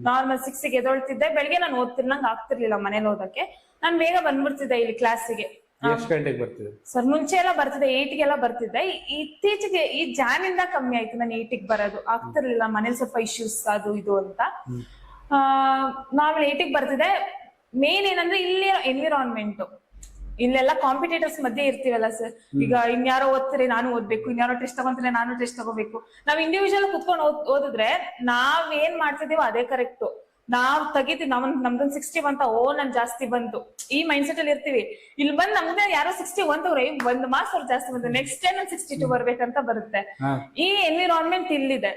ನಾರ್ಮಲ್ 6ಗೆ ಎದ್ದೊಳ್ತಿದ್ದೆ. ಬೆಳಿಗ್ಗೆ ನಾನು ಓದ್ತಿರ್ಲಂಗ್ ಆಗ್ತಿರ್ಲಿಲ್ಲ ಮನೇಲಿ ಓದಕ್ಕೆ. ನಾನು ಬೇಗ ಬಂದ್ಬಿಡ್ತಿದ್ದೆ ಇಲ್ಲಿ ಕ್ಲಾಸಿಗೆ. ಎಷ್ಟು ಗಂಟೆಗೆ ಬರ್ತಿದ್ದೆ ಸರ್? ಮುಂಚೆ ಎಲ್ಲ ಬರ್ತಿದ್ದೆ, 8ಗೆಲ್ಲ ಬರ್ತಿದ್ದೆ. ಇತ್ತೀಚೆಗೆ ಈ ಜಾನಿಂದ ಕಮ್ಮಿ ಆಯ್ತು ನಾನು 8ಗೆ ಬರೋದು. ಆಗ್ತಿರ್ಲಿಲ್ಲ, ಮನೇಲಿ ಸ್ವಲ್ಪ ಇಶ್ಯೂಸ್ ಅದು ಇದು ಅಂತ. ನಾವ್ 8ಗೆ ಬರ್ತಿದ್ದೆ. ಮೇನ್ ಏನಂದ್ರೆ ಇಲ್ಲಿ ಎನ್ವಿರಾನ್ಮೆಂಟ್, ಇಲ್ಲೆಲ್ಲ ಕಾಂಪಿಟೇಟರ್ಸ್ ಮಧ್ಯೆ ಇರ್ತೀವಲ್ಲ ಸರ್. ಈಗ ಇನ್ಯಾರೋ ಓದ್ತಾರೆ ನಾನು ಓದ್ಬೇಕು, ಇನ್ಯಾರೋ ಟೆಸ್ಟ್ ತಗೊಂತಾರೆ ನಾನು ಟೆಸ್ಟ್ ತಗೋಬೇಕು. ನಾವ್ ಇಂಡಿವಿಜುವಲ್ ಕುತ್ಕೊಂಡು ಓದಿದ್ರೆ ನಾವ್ ಏನ್ ಮಾಡ್ತಿದೀವೋ ಅದೇ ಕರೆಕ್ಟ್. ನಾವ್ ತೆಗಿತೀವಿ, ನಮ್ದೊಂದು 60 ಬಂತ, ನನ್ ಜಾಸ್ತಿ ಬಂತು, ಈ ಮೈಂಡ್ ಸೆಟ್ ಅಲ್ಲಿ ಇರ್ತೀವಿ. ಇಲ್ಲಿ ಬಂದ್ ನಮ್ದೇ ಯಾರೋ 61 1 ಮಾರ್ಕ್ಸ್ ಅವ್ರು ಜಾಸ್ತಿ ಬಂತು, ನೆಕ್ಸ್ಟ್ ಟೈಮ್ 62 ಬರ್ಬೇಕಂತ ಬರುತ್ತೆ. ಈ ಎನ್ವಿರಾನ್ಮೆಂಟ್ ಇಲ್ಲಿದೆ.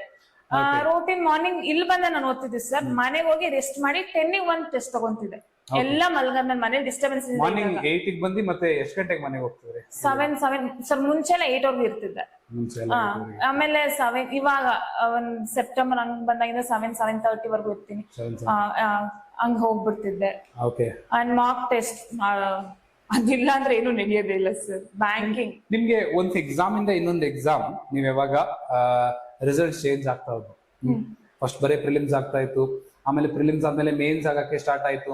ರೋಟೀನ್ ಮಾರ್ನಿಂಗ್ ಇಲ್ಲಿ ಬಂದ ನಾನು ಓದ್ತಿದ್ದೆ ಸರ್. ಮನೆಗೆ ಹೋಗಿ ರೆಸ್ಟ್ ಮಾಡಿ 10ಗೆ ಒಂದು ಟೆಸ್ಟ್ ತಗೊಂತಿದ್ದೆ. ಎಲ್ಲ ಮಲ್ಗ ನನ್ನ ಮನೇಲಿ ಡಿಸ್ಟರ್ಬೆನ್ಸ್. ಮಾರ್ನಿಂಗ್ 8ಗೆ ಬಂದು ಮತ್ತೆ ಎಷ್ಟು ಗಂಟೆಗೆ ಮನೆಗೆ ಹೋಗ್ತಿದ್ರಿ? 7 ಸರ್. ಮುಂಚೆಲ್ಲ 8 ವರೆಗೂ ಇರ್ತಿದ್ದೆ. ಆಮೇಲೆ 7 ಇವಾಗ ಒಂದ್ ಸೆಪ್ಟೆಂಬರ್ ಹಂಗ್ ಬಂದಾಗಿಂದ 7:30 ವರೆಗೂ ಇರ್ತೀನಿ. ಹಂಗ್ ಹೋಗ್ಬಿಡ್ತಿದ್ದೆ. ಅಂಡ್ ಮಾರ್ಕ್ ಟೆಸ್ಟ್ ಅದಿಲ್ಲ ಅಂದ್ರೆ ಏನು ನಡೆಯೋದಿಲ್ಲ ಸರ್. ಬ್ಯಾಂಕಿಂಗ್ ನಿಮ್ಗೆ ಒಂದ್ ಎಕ್ಸಾಮ್ ಇಂದ ಇನ್ನೊಂದು ಎಕ್ಸಾಮ್ ನೀವ್ ಯಾವಾಗ ರಿಸಲ್ಟ್ ಚೇಂಜ್ ಆಗ್ತಾ ಹೋದ್ರು? ಫಸ್ಟ್ ಬರೀ ಪ್ರಿಲಿಮ್ಸ್ ಆಗ್ತಾ ಇತ್ತು, ಆಮೇಲೆ ಪ್ರಿಲಿಮ್ಸ್ ಆದ್ಮೇಲೆ ಮೇನ್ಸ್ ಆಗಕ್ಕೆ ಸ್ಟಾರ್ಟ್ ಆಯ್ತು.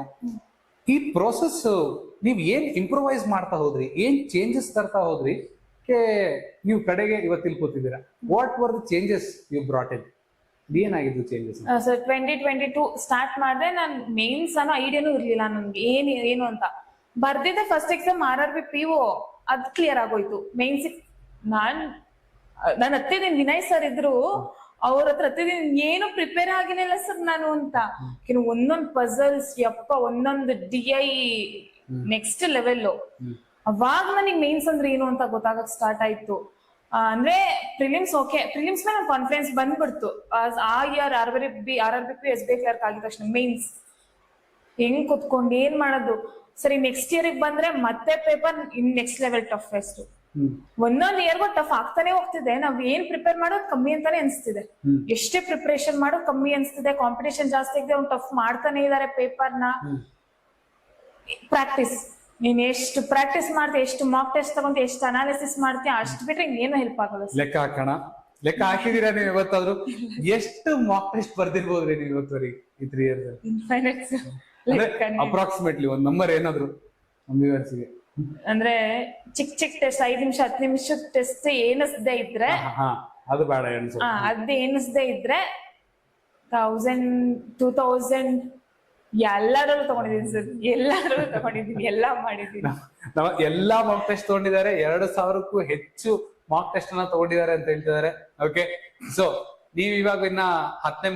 ಈ ಪ್ರೋಸೆಸ್ ನೀವ್ ಏನ್ ಇಂಪ್ರೂವೈಸ್ ಮಾಡ್ತಾ ಹೋದ್ರಿ, ಏನ್ ಚೇಂಜಸ್ ತರ್ತಾ ಹೋದ್ರಿ ನೀವು ಕಡೆಗೆ ಇವತ್ತು ತಿಳ್ಕೊತಿದ್ದೀರಾ? What were the changes you brought in? ಏನಾಗಿದ್ದು ಚೇಂಜಸ್? ಸರ್ 2022 ಸ್ಟಾರ್ಟ್ ಮಾಡಿದೆ. ನಾನು ಮೇನ್ಸ್ ಅನ್ನೋ ಐಡಿಯಾನು ಇರ್ಲಿಲ್ಲ ನನ್ಗೆ ಏನು ಅಂತ. ಬರ್ದಿದ್ದೆ ಫಸ್ಟ್ ಎಕ್ಸಾಮ್ RRB PO, ಅದ್ ಕ್ಲಿಯರ್ ಆಗೋಯ್ತು. ಮೇನ್ಸ್ ನಾನು ಹತ್ತಿದ್ದೀನಿ, ವಿನಯ್ ಸರ್ ಇದ್ರು, ಅವ್ರ ಹತ್ರ ಹತ್ತಿದ್ದೀನಿ, ಏನು ಪ್ರಿಪೇರ್ ಆಗಿನಿಲ್ಲ ಸರ್ ನಾನು ಅಂತ. ಒಂದೊಂದು ಪಜಲ್ಸ್ ಒಂದೊಂದು DI ನೆಕ್ಸ್ಟ್ ಲೆವೆಲ್. ಅವಾಗ ನನಗೆ ಮೇನ್ಸ್ ಅಂದ್ರೆ ಏನು ಅಂತ ಗೊತ್ತಾಗಕ್ ಸ್ಟಾರ್ಟ್ ಆಯ್ತು. ಅಂದ್ರೆ ಪ್ರಿಲಿಮ್ಸ್ ಪ್ರಿಲಿಮ್ಸ್ ಮೇಲೆ ಕಾನ್ಫಿಡೆನ್ಸ್ ಬಂದ್ಬಿಡ್ತು. ಆ ಇಯರ್ RRB SBI ಕ್ಲರ್ಕ್ ಆಗಿದ ತಕ್ಷಣ ಮೇನ್ಸ್ ಹೆಂಗ್ ಕುತ್ಕೊಂಡು ಏನ್ ಮಾಡೋದು ಸರಿ. ನೆಕ್ಸ್ಟ್ ಇಯರ್ ಬಂದ್ರೆ ಮತ್ತೆ ಪೇಪರ್ ನೆಕ್ಸ್ಟ್ ಲೆವೆಲ್ ಟಫೆಸ್ಟ್. ಒಂದೊಂದ್ ಇಯರ್ಗೂ ಟಫ್ ಆಗ್ತಾನೆ ಹೋಗ್ತಿದೆ. ನಾವ್ ಏನ್ ಪ್ರಿಪೇರ್ ಮಾಡೋದು ಕಮ್ಮಿ ಅಂತಾನೆ ಅನ್ಸ್ತಿದೆ. ಎಷ್ಟೇ ಪ್ರಿಪರೇಷನ್ ಮಾಡೋದು ಕಮ್ಮಿ ಅನ್ಸ್ತಿದೆ. ಕಾಂಪಿಟೇಷನ್ ಜಾಸ್ತಿ ಆಗಿದೆ, ಅವ್ನು ಟಫ್ ಮಾಡ್ತಾನೆ ಇದಾರೆ ಪೇಪರ್ನ. ಪ್ರಾಕ್ಟೀಸ್, ನೀನ್ ಎಷ್ಟು ಪ್ರಾಕ್ಟೀಸ್ ಮಾಡ್ತೀಯ, ಎಷ್ಟು ಮಾಕ್ ಟೆಸ್ಟ್ ತಗೊಂತ, ಎಷ್ಟು ಅನಾಲಿಸಿಸ್ ಮಾಡ್ತೀಯ, ಅಷ್ಟು ಬಿಟ್ರೆ ಏನು ಹೆಲ್ಪ್ ಆಗಲ್ಲ. ಲೆಕ್ಕ ಹಾಕೋಣ, ಲೆಕ್ಕ ಹಾಕಿದೀರಾ ನೀವು ಇವತ್ತಾದ್ರು? ಎಷ್ಟು ಮಾಕ್ ಟೆಸ್ಟ್ ಬರ್ದಿರ್ಬೋದ್ರಿ ನೀವು ಇವತ್ತುವರೆಗೆ ಈ 3 years? ಅಪ್ರಾಕ್ಸಿಮೇಟ್ಲಿ ಒಂದ್ ನಂಬರ್ ಏನಾದ್ರು ಒಂದಿವರ್ಸಿಗೆ? ಅಂದ್ರೆ ಚಿಕ್ಕ ಟೆಸ್ಟ್ 5 ನಿಮಿಷ 10 ನಿಮಿಷದ ಟೆಸ್ಟ್ ಏನಿಸದೆ ಇದ್ರೆ ಅದು ಬೇಡ. ಅದ್ ಏನಿಸದೆ ಇದ್ರೆ 1000 2000 ಎಲ್ಲಾದ್ರಲ್ಲೂ ತಗೊಂಡಿದೀನಿ ಸರ್. ಎಲ್ಲಾದ್ರಲ್ಲೂ ತಗೊಂಡಿದೀನಿ, ಎಲ್ಲಾ ಮಾಡಿದೀನಿ. ಎಲ್ಲಾ ಮಾಕ್ ಟೆಸ್ಟ್ ತಗೊಂಡಿದ್ದಾರೆ. 2000ಕ್ಕೂ ಹೆಚ್ಚು ಮಾಕ್ ಟೆಸ್ಟ್ ಅನ್ನ ತಗೊಂಡಿದ್ದಾರೆ ಅಂತ ಹೇಳ್ತಿದ್ದಾರೆ. ಓಕೆ, ಸೊ ನೀವ್ ಇವಾಗ ಇನ್ನ 10ನೇ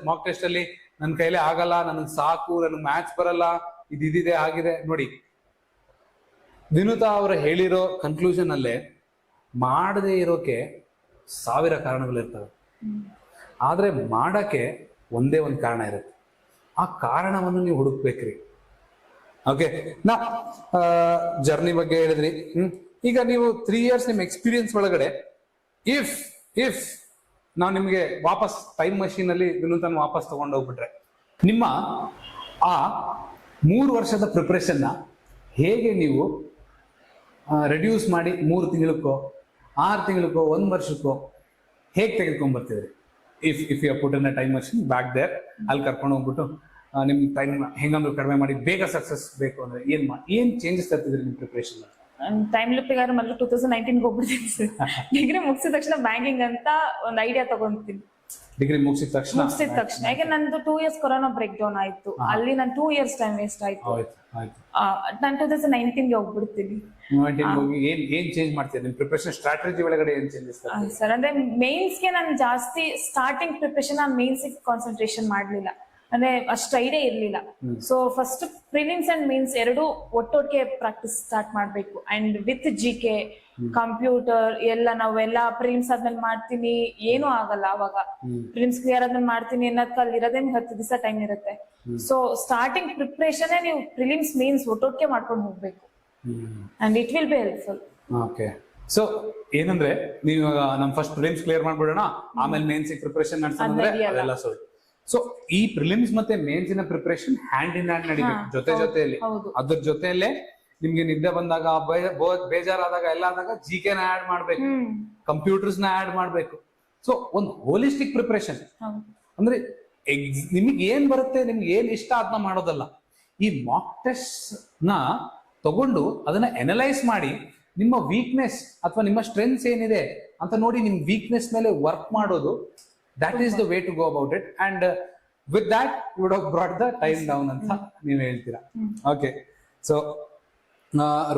ಮಾಕ್ ಟೆಸ್ಟ್ ಅಲ್ಲಿ ನನ್ ಕೈಲೇ ಆಗಲ್ಲ, ನನಗ್ ಸಾಕು, ನನಗ್ ಮ್ಯಾಥ್ಸ್ ಬರಲ್ಲ, ಇದಿದೆ ಆಗಿದೆ ನೋಡಿ. ವಿನುತಾ ಅವರು ಹೇಳಿರೋ ಕನ್ಕ್ಲೂಷನ್ ಅಲ್ಲೇ ಮಾಡದೇ ಇರೋಕೆ ಸಾವಿರ ಕಾರಣಗಳಿರ್ತವೆ, ಆದ್ರೆ ಮಾಡಕ್ಕೆ ಒಂದೇ ಒಂದು ಕಾರಣ ಇರುತ್ತೆ. ಆ ಕಾರಣವನ್ನು ನೀವು ಹುಡುಕ್ಬೇಕ್ರಿ. ಓಕೆ, ನಾ ಜರ್ನಿ ಬಗ್ಗೆ ಹೇಳಿದ್ರಿ. ಈಗ ನೀವು 3 years ನಿಮ್ಮ ಎಕ್ಸ್ಪೀರಿಯನ್ಸ್ ಒಳಗಡೆ ಇಫ್ ನಾವು ನಿಮ್ಗೆ ವಾಪಸ್ ಟೈಮ್ ಮಷೀನ್ ಅಲ್ಲಿ ವಿನೂತನ ವಾಪಸ್ ತಗೊಂಡು ಹೋಗ್ಬಿಟ್ರೆ, ನಿಮ್ಮ ಆ 3 ವರ್ಷದ ಪ್ರಿಪ್ರೇಷನ್ನ ಹೇಗೆ ನೀವು ರೆಡ್ಯೂಸ್ ಮಾಡಿ 3 ತಿಂಗಳಕ್ಕೋ 6 ತಿಂಗಳಕ್ಕೋ 1 ವರ್ಷಕ್ಕೋ ಹೇಗೆ ತೆಗೆದುಕೊಂಡ್ ಬರ್ತಿದ್ರಿ? If you put in a time machine back there, ಅಲ್ಲಿ ಕರ್ಕೊಂಡು ಹೋಗ್ಬಿಟ್ಟು ನಿಮ್ ಟೈಮ್ ಹೆಂಗಂದ್ರು ಕಡಿಮೆ ಮಾಡಿ ಬೇಗ ಸಕ್ಸಸ್ ಬೇಕು ಅಂದ್ರೆ ಏನ್ ಚೇಂಜಸ್ ತರ್ತಿದ್ರಿ ನಿಮ್ ಪ್ರಿಪರೇಷನ್? ಟೈಮ್ ಲಿಪ್ಪಿಗಾರ ಮೊದಲು 2019 ಹೋಗ್ಬಿಡ್ತೀನಿ ಸರ್. ಡಿಗ್ರಿ ಮುಗಿಸಿದ ತಕ್ಷಣ ಬ್ಯಾಂಕಿಂಗ್ ಅಂತ ಒಂದು ಐಡಿಯಾ ತಗೊಂತೀನಿ. ಡಿಗ್ರಿ ಮುಗಿಸಿದ ತಕ್ಷಣ ಯಾಕೆ ನಂದು 2 years ಕೊರೋನಾ ಬ್ರೇಕ್ ಡೌನ್ ಆಯ್ತು, ಅಲ್ಲಿ ನನ್ 2 years ಟೈಮ್ ವೇಸ್ಟ್ ಆಯ್ತು. ನಾನು 2019 ಹೋಗ್ಬಿಡ್ತೀನಿ. ಏನ್ ಚೇಂಜ್ ಮಾಡ್ತೀರಾ ನಿಮ್ ಪ್ರಿಪರೇಷನ್ ಸ್ಟ್ರಾಟಜಿ ಒಳಗಡೆ? ಏನ್ ಚೇಂಜಸ್ ಸರ್ ಅಂದ್ರೆ ಮೇನ್ಸ್ ಗೆ ನಾನು ಜಾಸ್ತಿ ಸ್ಟಾರ್ಟಿಂಗ್ ಪ್ರಿಪರೇಷನ್ ನಾನು ಮೇನ್ಸ್ ಕಾನ್ಸಂಟ್ರೇಷನ್ ಮಾಡ್ಲಿಲ್ಲ, ಅಂದ್ರೆ ಅಷ್ಟು ಐಡಿಯಾ ಇರ್ಲಿಲ್ಲ. So first prelims and mains ಎರಡು ಒಟ್ಟೊಟ್ಟಿಗೆ ಪ್ರಾಕ್ಟೀಸ್ ಸ್ಟಾರ್ಟ್ ಮಾಡ್ಬೇಕು. ಅಂಡ್ ವಿತ್ GK ಕಂಪ್ಯೂಟರ್ ಎಲ್ಲ ನಾವೆಲ್ಲ ಪ್ರಿಲಿಮ್ಸ್ ಆದ್ಮೇಲೆ ಮಾಡ್ತೀನಿ ಏನೂ ಆಗಲ್ಲ. ಅವಾಗ ಪ್ರಿಲಿಮ್ಸ್ ಕ್ಲಿಯರ್ ಆದ್ಮೇಲೆ ಮಾಡ್ತೀನಿ ಅನ್ನೋದಕ್ಕೆ ಅಲ್ಲಿ ಇರೋದೇ 10 ದಿವಸ ಟೈಮ್ ಇರುತ್ತೆ. ಸೊ ಸ್ಟಾರ್ಟಿಂಗ್ ಪ್ರಿಪ್ರೇಷನ್ ನೀವು ಪ್ರಿಲಿಮ್ಸ್ ಮೇನ್ಸ್ ಒಟ್ಟೊಟ್ಟಿಗೆ ಮಾಡ್ಕೊಂಡು ಹೋಗ್ಬೇಕು, and it will be helpful. Okay, so ಏನಂದ್ರೆ ನೀವು ನಮ್ ಫಸ್ಟ್ ಪ್ರಿಲಿಮ್ಸ್ ಕ್ಲಿಯರ್ ಮಾಡ್ಬಿಡೋಣ, ಆಮೇಲೆ ಮೇನ್ಸ್ ಪ್ರಿಪರೇಷನ್ ನಡೆಸೋಣ ಅದೆಲ್ಲ ಸುಳ್ಳು. ಸೊ ಈ ಪ್ರಿಲಿಮ್ಸ್ ಮತ್ತೆ ಮೇನ್ಸಿನ ಪ್ರಿಪರೇಷನ್ ಹ್ಯಾಂಡ್ ಇನ್ ಹ್ಯಾಂಡ್ ನಡಿಬೇಕು, ಜೊತೆಯಲ್ಲಿ. ಅದ್ರ ಜೊತೆಯಲ್ಲೇ ನಿಮ್ಗೆ ನಿದ್ದೆ ಬಂದಾಗ, ಬೇಜಾರಾದಾಗ, ಎಲ್ಲ ಆದಾಗ GK ನ ಆಡ್ ಮಾಡ್ಬೇಕು, ಕಂಪ್ಯೂಟರ್ಸ್ ನ ಆಡ್ ಮಾಡ್ಬೇಕು. ಸೊ ಒಂದು ಹೋಲಿಸ್ಟಿಕ್ ಪ್ರಿಪರೇಷನ್ ಅಂದ್ರೆ ನಿಮ್ಗೆ ಏನ್ ಬರುತ್ತೆ, ನಿಮ್ಗೆ ಏನ್ ಇಷ್ಟ ಅದನ್ನ ಮಾಡೋದಲ್ಲ. ಈ ಮಾಕ್ ಟೆಸ್ಟ್ ನ ತಗೊಂಡು ಅದನ್ನ ಅನಲೈಸ್ ಮಾಡಿ ನಿಮ್ಮ ವೀಕ್ನೆಸ್ ಅಥವಾ ನಿಮ್ಮ ಸ್ಟ್ರೆಂತ್ಸ್ ಏನಿದೆ ಅಂತ ನೋಡಿ ನಿಮ್ ವೀಕ್ನೆಸ್ ಮೇಲೆ ವರ್ಕ್ ಮಾಡೋದು, that is the way to go about it. And with that you would have brought the time down ಅಂತ ನೀವು ಹೇಳ್ತೀರಾ. ಓಕೆ, ಸೊ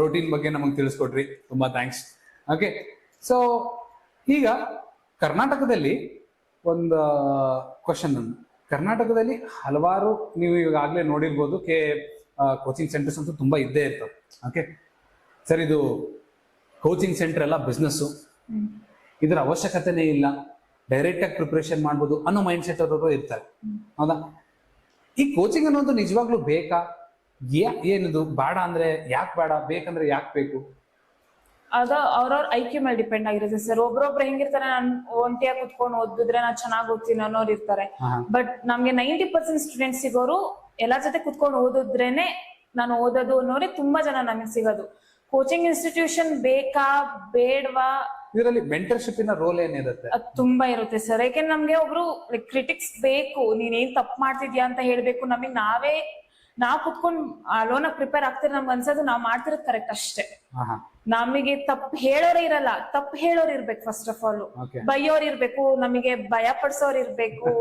ರೋಟೀನ್ ಬಗ್ಗೆ ನಮಗೆ ತಿಳಿಸ್ಕೊಟ್ರಿ, ತುಂಬಾ ಥ್ಯಾಂಕ್ಸ್. ಓಕೆ, ಸೊ ಈಗ ಕರ್ನಾಟಕದಲ್ಲಿ ಒಂದು ಕ್ವಶನ್. ಕರ್ನಾಟಕದಲ್ಲಿ ಹಲವಾರು ನೀವು ಈಗಾಗಲೇ ನೋಡಿರ್ಬೋದು ಕೋಚಿಂಗ್ ಸೆಂಟರ್ಸ್ ಅಂತೂ ತುಂಬಾ ಇದ್ದೇ ಇರ್ತವೆ. ಓಕೆ ಸರ್, ಇದು ಕೋಚಿಂಗ್ ಸೆಂಟರ್ ಎಲ್ಲ ಬಿಸ್ನೆಸ್ಸು, ಇದರ ಅವಶ್ಯಕತೆನೇ ಇಲ್ಲ, ಡೈರೆಕ್ಟ್ ಆಗಿ ಪ್ರಿಪರೇಷನ್ ಮಾಡ್ಬೋದು ಅನ್ನೋ ಮೈಂಡ್ ಸೆಟ್ ಅವರು ಇರ್ತಾರೆ, ಹೌದಾ? ಈ ಕೋಚಿಂಗ್ ಅನ್ನೋದು ನಿಜವಾಗ್ಲೂ ಬೇಕಾ? ಏನಿದು ಬೇಡ ಅಂದ್ರೆ ಯಾಕೆ ಬೇಡ, ಬೇಕಂದ್ರೆ ಯಾಕೆ ಬೇಕು? ಅದ ಅವ್ರವ್ರ IQ ಮೇಲೆ ಡಿಪೆಂಡ್ ಆಗಿರುತ್ತೆ ಸರ್. ಒಬ್ರೊಬ್ರು ಹೆಂಗಿರ್ತಾರೆ, ನಾನು ಒಂಟಿಯಾಗಿ ಕುತ್ಕೊಂಡು ಓದಿದ್ರೆ ನಾನು ಚೆನ್ನಾಗಿ ಓದ್ತೀನಿ ಅನ್ನೋರು ಇರ್ತಾರೆ. ಬಟ್ ನಮ್ಗೆ 90% ಸ್ಟೂಡೆಂಟ್ಸ್ ಸಿಗೋರು ಎಲ್ಲಾ ಜೊತೆ ಕುತ್ಕೊಂಡು ಓದಿದ್ರೇನೆ ನಾನು ಓದೋದು ಅನ್ನೋರೇ ತುಂಬಾ ಜನ ನಮಗೆ ಸಿಗೋದು. ಕೋಚಿಂಗ್ ಇನ್ಸ್ಟಿಟ್ಯೂಷನ್ ಬೇಕಾ ಬೇಡವಾ? ಇದರಲ್ಲಿ ಮೆಂಟರ್ಶಿಪ್ ಇನ ರೋಲ್ ಏನಿರುತ್ತೆ? ಅದು ತುಂಬಾ ಇರುತ್ತೆ ಸರ್. ಯಾಕೆಂದ್ರೆ ನಮ್ಗೆ ಒಬ್ರು ಕ್ರಿಟಿಕ್ಸ್ ಬೇಕು, ನೀನ್ ಏನ್ ತಪ್ಪು ಮಾಡ್ತಿದ್ಯಾ ಅಂತ ಹೇಳ್ಬೇಕು. ನಮಗ್ ನಾವ್ ಕುತ್ಕೊಂಡ್ ಅಲೋನ ಪ್ರಿಪೇರ್ ಆಗ್ತಿರ, ನಮ್ಗೆ ಅನ್ಸೋದು ನಾವ್ ಮಾಡ್ತಿರೋದು ಕರೆಕ್ಟ್ ಅಷ್ಟೇ. ನಮಗೆ ತಪ್ಪು ಹೇಳೋರೇ ಇರಲ್ಲ, ತಪ್ಪು ಹೇಳೋರ್ ಇರ್ಬೇಕು. ಫಸ್ಟ್ ಆಫ್ ಆಲ್ ಬೈಯೋರ್ ಇರ್ಬೇಕು, ನಮಗೆ ಭಯ ಪಡಿಸೋರ್ ಇರ್ಬೇಕು.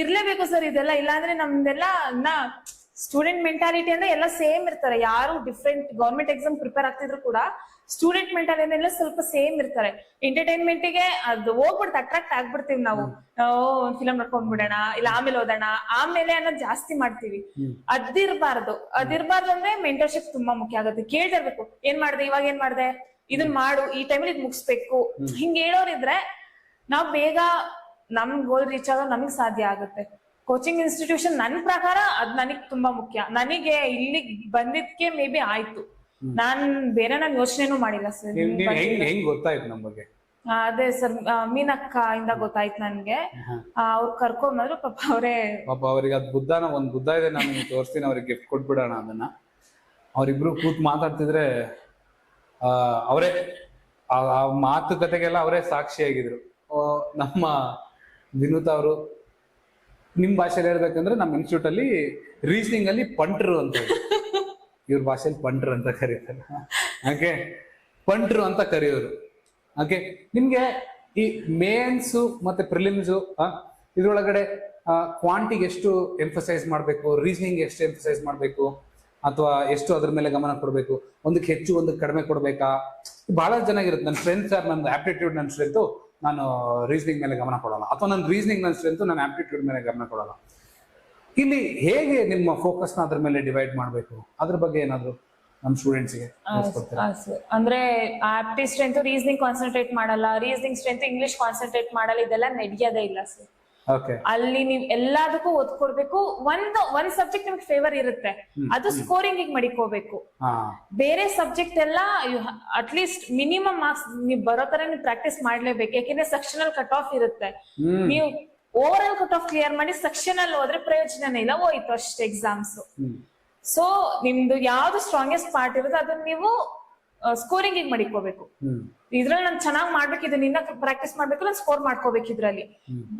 ಇರ್ಲೇಬೇಕು ಸರ್ ಇದೆಲ್ಲ. ಇಲ್ಲಾಂದ್ರೆ ನಮ್ದೆಲ್ಲ ಸ್ಟೂಡೆಂಟ್ ಮೆಂಟಾಲಿಟಿ ಅಂದ್ರೆ ಎಲ್ಲ ಸೇಮ್ ಇರ್ತಾರೆ. ಯಾರು ಡಿಫ್ರೆಂಟ್ ಗೌರ್ಮೆಂಟ್ ಎಕ್ಸಾಮ್ ಪ್ರಿಪೇರ್ ಆಗ್ತಿದ್ರು ಕೂಡ ಸ್ಟೂಡೆಂಟ್ ಮೆಂಟಾಲಿಟಿ ಎಲ್ಲ ಸ್ವಲ್ಪ ಸೇಮ್ ಇರ್ತಾರೆ. ಎಂಟರ್ಟೈನ್ಮೆಂಟ್ ಗೆ ಅದು ಹೋಗ್ಬಿಡ್ತು, ಅಟ್ರಾಕ್ಟ್ ಆಗ್ಬಿಡ್ತೀವಿ ನಾವು. ಒಂದ್ ಫಿಲಮ್ ನೋಡ್ಕೊಂಡ್ಬಿಡೋಣ, ಇಲ್ಲ ಆಮೇಲೆ ಓದೋಣ, ಆಮೇಲೆ ಅನ್ನೋದು ಜಾಸ್ತಿ ಮಾಡ್ತೀವಿ. ಅದಿರ್ಬಾರ್ದು ಅಂದ್ರೆ ಮೆಂಟರ್ಶಿಪ್ ತುಂಬಾ ಮುಖ್ಯ ಆಗುತ್ತೆ. ಕೇಳ್ತಿರ್ಬೇಕು, ಏನ್ ಮಾಡ್ದೆ, ಇವಾಗ ಏನ್ ಮಾಡ್ದೆ, ಇದನ್ ಮಾಡು, ಈ ಟೈಮಲ್ಲಿ ಇದ್ ಮುಗಿಸ್ಬೇಕು. ಹಿಂಗ್ ಹೇಳೋರಿದ್ರೆ ನಾವ್ ಬೇಗ ನಮ್ ಗೋಲ್ ರೀಚ್ ಆಗೋ ನಮಗ್ ಸಾಧ್ಯ ಆಗುತ್ತೆ. ಕೋಚಿಂಗ್ ಇನ್ಸ್ಟಿಟ್ಯೂಷನ್ ನನ್ನ ಪ್ರಕಾರ ಅದ್ ನನಗ್ ತುಂಬಾ ಮುಖ್ಯ. ನನಗೆ ಇಲ್ಲಿಗೆ ಬಂದಿದ್ಕೆ ಮೇ ಬಿ ಆಯ್ತು, ನಾನ್ ಬೇರೆ ನಾನು ಯೋಚನೆನೂ ಮಾಡಿಲ್ಲ ಸರ್. ಹೆಂಗ್ ಗೊತ್ತಾಯ್ತು ನಮ್ ಬಗ್ಗೆ? ಅದೇ ಸರ್, ಮೀನಕ್ಕ ಇಂದ ಗೊತ್ತಾಯ್ತು ನನ್ಗೆ. ಅವ್ರು ಕರ್ಕೊಂಡ್ಬಂದ್ರು, ಪಾಪ ಅವ್ರಿಗೆ ಅದ್ ಒಂದ್ ಬುದ್ಧ ಇದೆ, ನಾನು ತೋರಿಸ್ತೀನಿ, ಅವ್ರಿಗೆ ಗಿಫ್ಟ್ ಕೊಟ್ಬಿಡೋಣ ಅದನ್ನ. ಅವ್ರಿಬ್ರು ಕೂತ್ ಮಾತಾಡ್ತಿದ್ರೆ ಅವರೇ ಆ ಮಾತುಕತೆಗೆಲ್ಲ ಅವರೇ ಸಾಕ್ಷಿಯಾಗಿದ್ರು. ನಮ್ಮ ವಿನೂತ್ ಅವರು, ನಿಮ್ ಭಾಷೆಯಲ್ಲಿ ಹೇಳ್ಬೇಕಂದ್ರೆ ನಮ್ಮ ಇನ್ಸ್ಟಿಟ್ಯೂಟ್ ಅಲ್ಲಿ ರೀಸನಿಂಗ್ ಅಲ್ಲಿ ಪಂಟ್ರು ಅಂತ, ಇವ್ರ ಭಾಷೆಯಲ್ಲಿ ಪಂಟ್ರು ಅಂತ ಕರೀತಾರೆ. ಓಕೆ, ಪಂಟ್ರು ಅಂತ ಕರೆಯೋರು. ಓಕೆ, ನಿಮ್ಗೆ ಈ ಮೇನ್ಸ್ ಮತ್ತೆ ಪ್ರಿಲಿಮ್ಸ್ ಇದ್ರೊಳಗಡೆ ಕ್ವಾಂಟಿಗೆ ಎಷ್ಟು ಎಂಫಸೈಸ್ ಮಾಡ್ಬೇಕು, ರೀಸನಿಂಗ್ ಎಷ್ಟು ಎಂಫಸೈಸ್ ಮಾಡ್ಬೇಕು, ಅಥವಾ ಎಷ್ಟು ಅದ್ರ ಮೇಲೆ ಗಮನ ಕೊಡ್ಬೇಕು, ಒಂದಕ್ಕೆ ಹೆಚ್ಚು ಒಂದಕ್ಕೆ ಕಡಿಮೆ ಕೊಡ್ಬೇಕಾ? ಬಹಳ ಚೆನ್ನಾಗಿರುತ್ತೆ. ನನ್ನ ಸ್ಟ್ರೆಂತ್ ನನ್ನ ಆಪ್ಟಿಟ್ಯೂಡ್, ನನ್ನ ಸ್ಟ್ರೆಂತ್ ನಾನು ರೀಸನಿಂಗ್ ಮೇಲೆ ಗಮನ ಕೊಡೋಲ್ಲ, ಅಥವಾ ನನ್ನ ರೀಸನಿಂಗ್ ನನ್ನ ಸ್ಟ್ರೆಂತ್ ನನ್ನ ಆಪ್ಟಿಟ್ಯೂಡ್ ಮೇಲೆ ಗಮನ ಕೊಡೋಲ್ಲ. ಇಲ್ಲಿ ಹೇಗೆ ನಿಮ್ಮ ಫೋಕಸ್ನ ಅದ್ರ ಮೇಲೆ ಡಿವೈಡ್ ಮಾಡಬೇಕು, ಅದ್ರ ಬಗ್ಗೆ ಏನಾದ್ರು? ನಮ್ಮ ಸ್ಟೂಡೆಂಟ್ಸ್ಗೆ? ಅಂದ್ರೆ ಆಪ್ಟಿ ಸ್ಟ್ರೆಂತ್ ರೀಸನಿಂಗ್ ಕಾನ್ಸಂಟ್ರೇಟ್ ಮಾಡಲ್ಲ, ರೀಸನಿಂಗ್ ಸ್ಟ್ರೆಂತ್ ಇಂಗ್ಲಿಷ್ ಕಾನ್ಸಂಟ್ರೇಟ್ ಮಾಡಲ್ಲ, ಇದೆಲ್ಲ ನಡೆಯೋದೇ ಇಲ್ಲ ಸರ್. ಓಕೆ. ಅಲ್ಲಿ ನೀವ್ ಎಲ್ಲದಕ್ಕೂ ಒತ್ತು ಕೊಡ್ಬೇಕು. ಒಂದ್ ಸಬ್ಜೆಕ್ಟ್ ನಿಮ್ಗೆ ಫೇವರ್ ಇರುತ್ತೆ, ಅದು ಸ್ಕೋರಿಂಗ್ ಮಡಿಕೋಬೇಕು. ಬೇರೆ ಸಬ್ಜೆಕ್ಟ್ ಎಲ್ಲ ಅಟ್ಲೀಸ್ಟ್ ಮಿನಿಮಮ್ ಮಾರ್ಕ್ಸ್ ನೀವ್ ಬರೋ ತರ ನೀವು ಪ್ರಾಕ್ಟೀಸ್ ಮಾಡ್ಲೇಬೇಕು. ಯಾಕೆಂದ್ರೆ ಸೆಕ್ಷನಲ್ ಕಟ್ ಆಫ್ ಇರುತ್ತೆ. ನೀವು over all cut off clear ಮಾಡಿ ಸೆಕ್ಷನ್ ಅಲ್ಲಿ ಹೋದ್ರೆ ಪ್ರಯೋಜನನೇ ಇಲ್ಲ, ಹೋಯ್ತು ಅಷ್ಟೇ ಎಕ್ಸಾಮ್ಸ್. ಸೊ ನಿಮ್ದು ಯಾವ್ದು ಸ್ಟ್ರಾಂಗೆಸ್ಟ್ ಪಾರ್ಟ್ ಇರುತ್ತೆ ಅದನ್ನ ನೀವು ಸ್ಕೋರಿಂಗ್ ಮಡಿಕೋಬೇಕು. ಇದ್ರಲ್ಲಿ ನಾನು ಚೆನ್ನಾಗಿ ಮಾಡ್ಬೇಕು, ಇದನ್ನ ಇನ್ನ ಪ್ರಾಕ್ಟೀಸ್ ಮಾಡ್ಬೇಕು, ನಾನು ಸ್ಕೋರ್ ಮಾಡ್ಕೋಬೇಕು ಇದ್ರಲ್ಲಿ.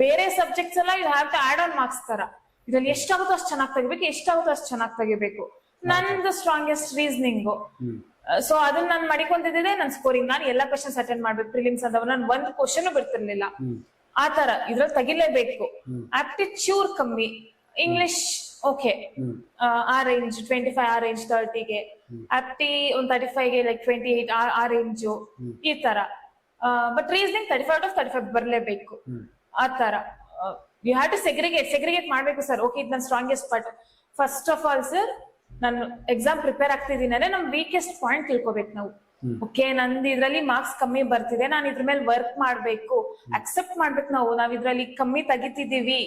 ಬೇರೆ ಸಬ್ಜೆಕ್ಟ್ಸ್ ಎಲ್ಲ you have to add on marks ತರ, ಇದ್ರಲ್ಲಿ ಎಷ್ಟಾಗುತ್ತೋ ಅಷ್ಟು ಚೆನ್ನಾಗಿ ತೆಗಿಬೇಕು, ಎಷ್ಟಾಗುತ್ತೋ ಅಷ್ಟು ಚೆನ್ನಾಗಿ ತೆಗಿಬೇಕು. ನಂದು ಸ್ಟ್ರಾಂಗೆಸ್ಟ್ ರೀಸನಿಂಗ್, ಸೊ ಅದನ್ನ ನಾನು ಮಡಿಕೊಂತಿದ್ದೆ ನನ್ನ ಸ್ಕೋರಿಂಗ್. ನಾನು ಎಲ್ಲಾ ಕ್ವಶನ್ಸ್ ಅಟೆಂಡ್ ಮಾಡ್ಬೇಕು, ಪ್ರಿಲಿಮ್ಸ್ ಅದಾವ, ನಾನು ಒಂದ್ ಕ್ವಶನ್ ಬಿಡ್ತಿರ್ಲಿಲ್ಲ ಆ ತರ. ಇದ್ರಲ್ಲಿ ತೆಗಿಲೇಬೇಕು. ಆಪ್ಟಿಟ್ಯೂಡ್ ಕಮ್ಮಿ, ಇಂಗ್ಲಿಷ್ ಓಕೆ ಆ ರೇಂಜ್ 25, ಆ ರೇಂಜ್ 30ಗೆ, ಆಪ್ಟಿ ಒಂದು 35ಗೆ ಲೈಕ್ 28 ಆ ರೇಂಜು, ಈ ತರ. ಬಟ್ ರೀಸನಿಂಗ್ 35 ಬರ್ಲೇಬೇಕು ಆ ತರ. ಯು ಹ್ಯಾವ್ ಟು ಸೆಗ್ರಿಗೇಟ್ ಮಾಡ್ಬೇಕು ಸರ್. ಓಕೆ, ಇದು ನನ್ನ strongest part. First of all sir, ನಾನು ಎಕ್ಸಾಮ್ ಪ್ರಿಪೇರ್ ಆಗ್ತಿದ್ದೀನಿ ಅಂದ್ರೆ ನಮ್ ವೀಕೆಸ್ಟ್ ಪಾಯಿಂಟ್ ತಿಳ್ಕೊಬೇಕು ನಾವು. ಓಕೆ, ನಂದು ಇದ್ರಲ್ಲಿ ಮಾರ್ಕ್ಸ್ ಕಮ್ಮಿ ಬರ್ತಿದೆ, ನಾನು ಇದ್ರ ಮೇಲೆ ವರ್ಕ್ ಮಾಡ್ಬೇಕು, ಅಕ್ಸೆಪ್ಟ್ ಮಾಡ್ಬೇಕು. ನಾವ್ ಇದ್ರಲ್ಲಿ ಕಮ್ಮಿ ತೆಗಿತಿದೀವಿ,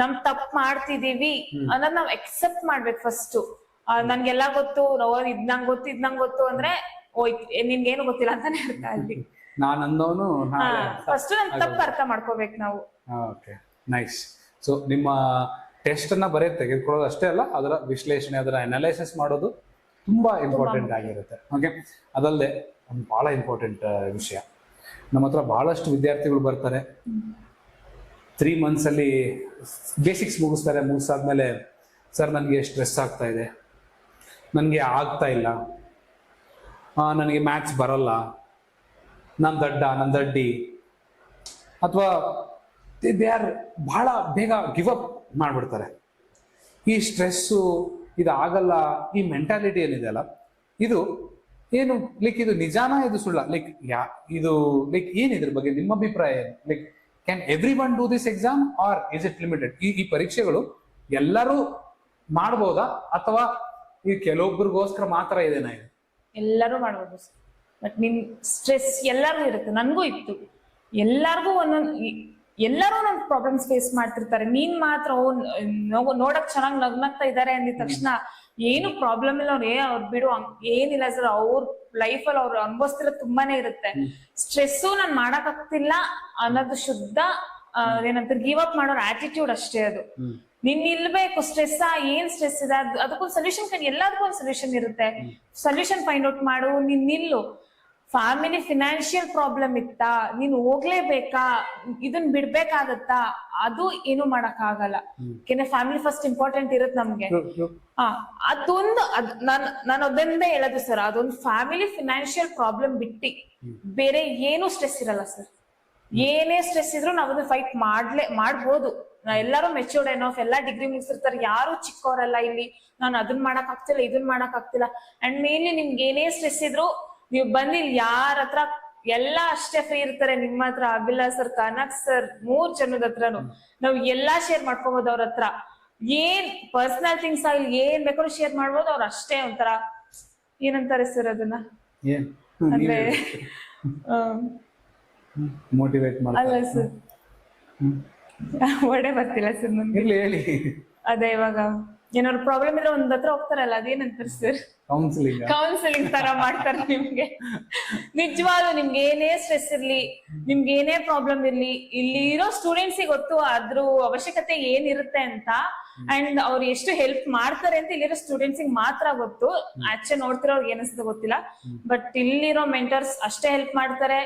ನಮ್ ತಪ್ಪು ಮಾಡ್ತಿದೀವಿ ಅನ್ನೋದ್ ನಾವ್ ಅಕ್ಸೆಪ್ಟ್ ಮಾಡ್ಬೇಕು ಫಸ್ಟ್. ನನ್ಗೆಲ್ಲ ಗೊತ್ತು, ಇದ್ ನಂಗ್ ಗೊತ್ತು ಅಂದ್ರೆ ಹೋಯ್ತು, ನಿನ್ಗೇನು ಗೊತ್ತಿಲ್ಲ ಅಂತಾನೆ ಅರ್ಥ ಅಲ್ಲಿ. ಫಸ್ಟ್ ನಮ್ ತಪ್ಪು ಅರ್ಥ ಮಾಡ್ಕೋಬೇಕು ನಾವು. Okay, nice. ಸೊ ನಿಮ್ಮ ಟೆಸ್ಟ್ ಅನ್ನ ಬರೀ ತೆಗೆದುಕೊಳ್ಳೋದು ಅಷ್ಟೇ ಅಲ್ಲ, ಅದರ ವಿಶ್ಲೇಷಣೆ, ಅದರ ಅನಾಲಿಸಿಸ್ ಮಾಡೋದು ತುಂಬಾ ಇಂಪಾರ್ಟೆಂಟ್ ಆಗಿರುತ್ತೆ. ಓಕೆ, ಅದಲ್ಲದೆ ಒಂದು ಬಹಳ ಇಂಪಾರ್ಟೆಂಟ್ ವಿಷಯ, ನಮ್ಮ ಹತ್ರ ಬಹಳಷ್ಟು ವಿದ್ಯಾರ್ಥಿಗಳು ಬರ್ತಾರೆ, 3 months ಅಲ್ಲಿ ಬೇಸಿಕ್ಸ್ ಮುಗಿಸ್ತಾರೆ. ಮುಗಿಸಾದ್ಮೇಲೆ ಸರ್ ನನಗೆ ಸ್ಟ್ರೆಸ್ ಆಗ್ತಾ ಇದೆ, ನನಗೆ ಆಗ್ತಾ ಇಲ್ಲ, ನನಗೆ ಮ್ಯಾಥ್ಸ್ ಬರಲ್ಲ, ನನ್ನ ದಡ್ಡಿ, ಅಥವಾ ದೇ ಆರ್ ಬಹಳ ಬೇಗ ಗಿವ್ ಅಪ್ ಮಾಡ್ಬಿಡ್ತಾರೆ. ಈ ಸ್ಟ್ರೆಸ್ಸು ಇದು ಆಗಲ್ಲ, ಈ ಮೆಂಟಾಲಿಟಿ ಏನಿದೆ ಅಲ್ಲ, ಇದು ಏನು ಲೈಕ್ ಇದು ನಿಜಾನ ಇದು ಸುಳ್ಳ? ಲೈಕ್ ಇದು ಲೈಕ್ ಏನಿದ್ರ ಬಗ್ಗೆ ನಿಮ್ಮ ಅಭಿಪ್ರಾಯ ಏನು? Like can every one do this exam or is it limited? ಈ ಪರೀಕ್ಷೆಗಳು ಎಲ್ಲರೂ ಮಾಡ್ಬೋದಾ ಅಥವಾ ಈ ಕೆಲವೊಬ್ಬರಿಗೋಸ್ಕರ ಮಾತ್ರ ಇದೆನಾ? ಇದು ಎಲ್ಲರೂ ಮಾಡ್ಬೋದು, ಬಟ್ ನಿಮ್ ಸ್ಟ್ರೆಸ್ ಎಲ್ಲರಿಗೂ ಇರುತ್ತೆ, ನನ್ಗೂ ಇತ್ತು. ಎಲ್ಲಾರ್ಗೂ ಎಲ್ಲರೂ ನನ್ ಪ್ರಾಬ್ಲಮ್ಸ್ ಫೇಸ್ ಮಾಡ್ತಿರ್ತಾರೆ. ನೀನ್ ಮಾತ್ರ ನೋಡಕ್ ಚೆನ್ನಾಗಿ ನಗ್ನಾಗ್ತಾ ಇದಾರೆ ಅಂದಿದ ತಕ್ಷಣ ಏನು ಪ್ರಾಬ್ಲಮ್ ಇಲ್ಲ, ಅವ್ರು ಬಿಡು ಏನಿಲ್ಲ ಸರ್, ಅವ್ರ ಲೈಫ್ ಅಲ್ಲಿ ಅವ್ರು ಅನುಭವಿಸ್ತಿರೋದು ತುಂಬಾನೇ ಇರುತ್ತೆ. ಸ್ಟ್ರೆಸ್ಸು ನಾನ್ ಮಾಡಕ್ ಆಗ್ತಿಲ್ಲ ಅನ್ನೋದು ಶುದ್ಧ ಏನಂತ ಗಿವ್ ಅಪ್ ಮಾಡೋರ್ ಆಟಿಟ್ಯೂಡ್ ಅಷ್ಟೇ. ಅದು ನೀನ್ ನಿಲ್ಬೇಕು. ಸ್ಟ್ರೆಸ್ ಏನ್ ಸ್ಟ್ರೆಸ್ ಇದೆ ಅದಕ್ಕೊಂದು ಸೊಲ್ಯೂಷನ್, ಎಲ್ಲದಕ್ಕೂ ಒಂದು ಸೊಲ್ಯೂಷನ್ ಇರುತ್ತೆ. ಸೊಲ್ಯೂಷನ್ ಫೈಂಡ್ ಔಟ್ ಮಾಡು, ನೀನ್ ನಿಲ್ಲು. ಫ್ಯಾಮಿಲಿ ಫಿನಾನ್ಷಿಯಲ್ ಪ್ರಾಬ್ಲಮ್ ಇತ್ತಾ, ನೀನ್ ಹೋಗ್ಲೇಬೇಕಾ, ಇದನ್ ಬಿಡ್ಬೇಕಾಗತ್ತಾ, ಅದು ಏನು ಮಾಡಕ್ ಆಗಲ್ಲ. ಯಾಕೆಂದ್ರೆ ಫ್ಯಾಮಿಲಿ ಫಸ್ಟ್ ಇಂಪಾರ್ಟೆಂಟ್ ಇರುತ್ತೆ ನಮ್ಗೆ. ಅದೊಂದು ನಾನು ಅದನ್ನೇ ಹೇಳೋದು ಸರ್, ಅದೊಂದು ಫ್ಯಾಮಿಲಿ ಫಿನಾನ್ಷಿಯಲ್ ಪ್ರಾಬ್ಲಮ್ ಬಿಟ್ಟಿ ಬೇರೆ ಏನು ಸ್ಟ್ರೆಸ್ ಇರಲ್ಲ ಸರ್. ಏನೇ ಸ್ಟ್ರೆಸ್ ಇದ್ರು ನಾವ್ ಅದನ್ನ ಫೈಟ್ ಮಾಡ್ಬೋದು. ಎಲ್ಲರೂ ಮೆಚೂರ್ಡ್ ಎನಫ್, ಎಲ್ಲಾ ಡಿಗ್ರಿ ಮುಗಿಸಿರ್ತಾರೆ, ಯಾರು ಚಿಕ್ಕವರಲ್ಲ ಇಲ್ಲಿ. ನಾನು ಅದನ್ನ ಮಾಡಕ್ ಆಗ್ತಿಲ್ಲ, ಇದನ್ ಮಾಡಕ್ ಆಗ್ತಿಲ್ಲ. ಅಂಡ್ ಮೇನ್ಲಿ ನಿಮ್ಗೆ ಏನೇ ಸ್ಟ್ರೆಸ್ ಇದ್ರು ನೀವು ಬಂದು ಇಲ್ಲಿ ಯಾರ ಹತ್ರ ಎಲ್ಲಾ ಅಷ್ಟೇ ಫ್ರೀ ಇರ್ತಾರೆ. ನಿಮ್ಮ ಹತ್ರ ಅಭಿಲಾಷ್ ಸರ್, ಕನಕ್ ಸರ್, 3 ಜನದ ಹತ್ರನು ನಾವ್ ಎಲ್ಲಾ ಶೇರ್ ಮಾಡ್ಕೋಬಹುದು. ಅವ್ರ ಹತ್ರ ಏನ್ ಪರ್ಸನಲ್ ಥಿಂಗ್ಸ್ ಆಗ್ಲಿ ಏನ್ ಬೇಕಾದ್ರೂ ಶೇರ್ ಮಾಡ್ಬೋದು. ಅವ್ರ ಅಷ್ಟೇ ಒಂಥರ ಏನಂತಾರೆ ಸರ್ ಅದನ್ನ, ಅಂದ್ರೆ ಮೋಟಿವೇಟ್ ಅಲ್ಲ ಸರ್, ಒಡೆ ಬರ್ತಿಲ್ಲ ಸರ್ ನನ್ಗೆ. ಹೇಳಿ. ಅದೇ ಇವಾಗ ಏನಾದ್ರು ಪ್ರಾಬ್ಲಮ್ ಇಲ್ಲ ಒಂದ್ ಹತ್ರ ಹೋಗ್ತಾರಲ್ಲ, ಅದೇನಂತಾರೆ ಸರ್, ಕೌನ್ಸಿಲಿಂಗ್ ತರ ಮಾಡ್ತಾರೆ ನಿಮ್ಗೆ. ನಿಜವಾಗ್ಲೂ ನಿಮ್ಗೆ ಏನೇ ಸ್ಟ್ರೆಸ್ ಇರ್ಲಿ, ನಿಮ್ಗೆ ಏನೇ ಪ್ರಾಬ್ಲಮ್ ಇರ್ಲಿ, ಇಲ್ಲಿ ಇರೋ ಸ್ಟೂಡೆಂಟ್ಸ್ ಗೊತ್ತು ಅದ್ರ ಅವಶ್ಯಕತೆ ಏನಿರುತ್ತೆ ಅಂತ. ಅಂಡ್ ಅವ್ರು ಎಷ್ಟು ಹೆಲ್ಪ್ ಮಾಡ್ತಾರೆ ಅಂತ ಇಲ್ಲಿರೋ ಸ್ಟೂಡೆಂಟ್ಸ್ ಮಾತ್ರ ಗೊತ್ತು. ಆಚೆ ನೋಡ್ತಿರೋರ್ಗೆ ಏನಿಸ್ತದೆ ಗೊತ್ತಿಲ್ಲ. ಬಟ್ ಇಲ್ಲಿರೋ ಮೆಂಟರ್ಸ್ ಅಷ್ಟೇ ಹೆಲ್ಪ್ ಮಾಡ್ತಾರೆ.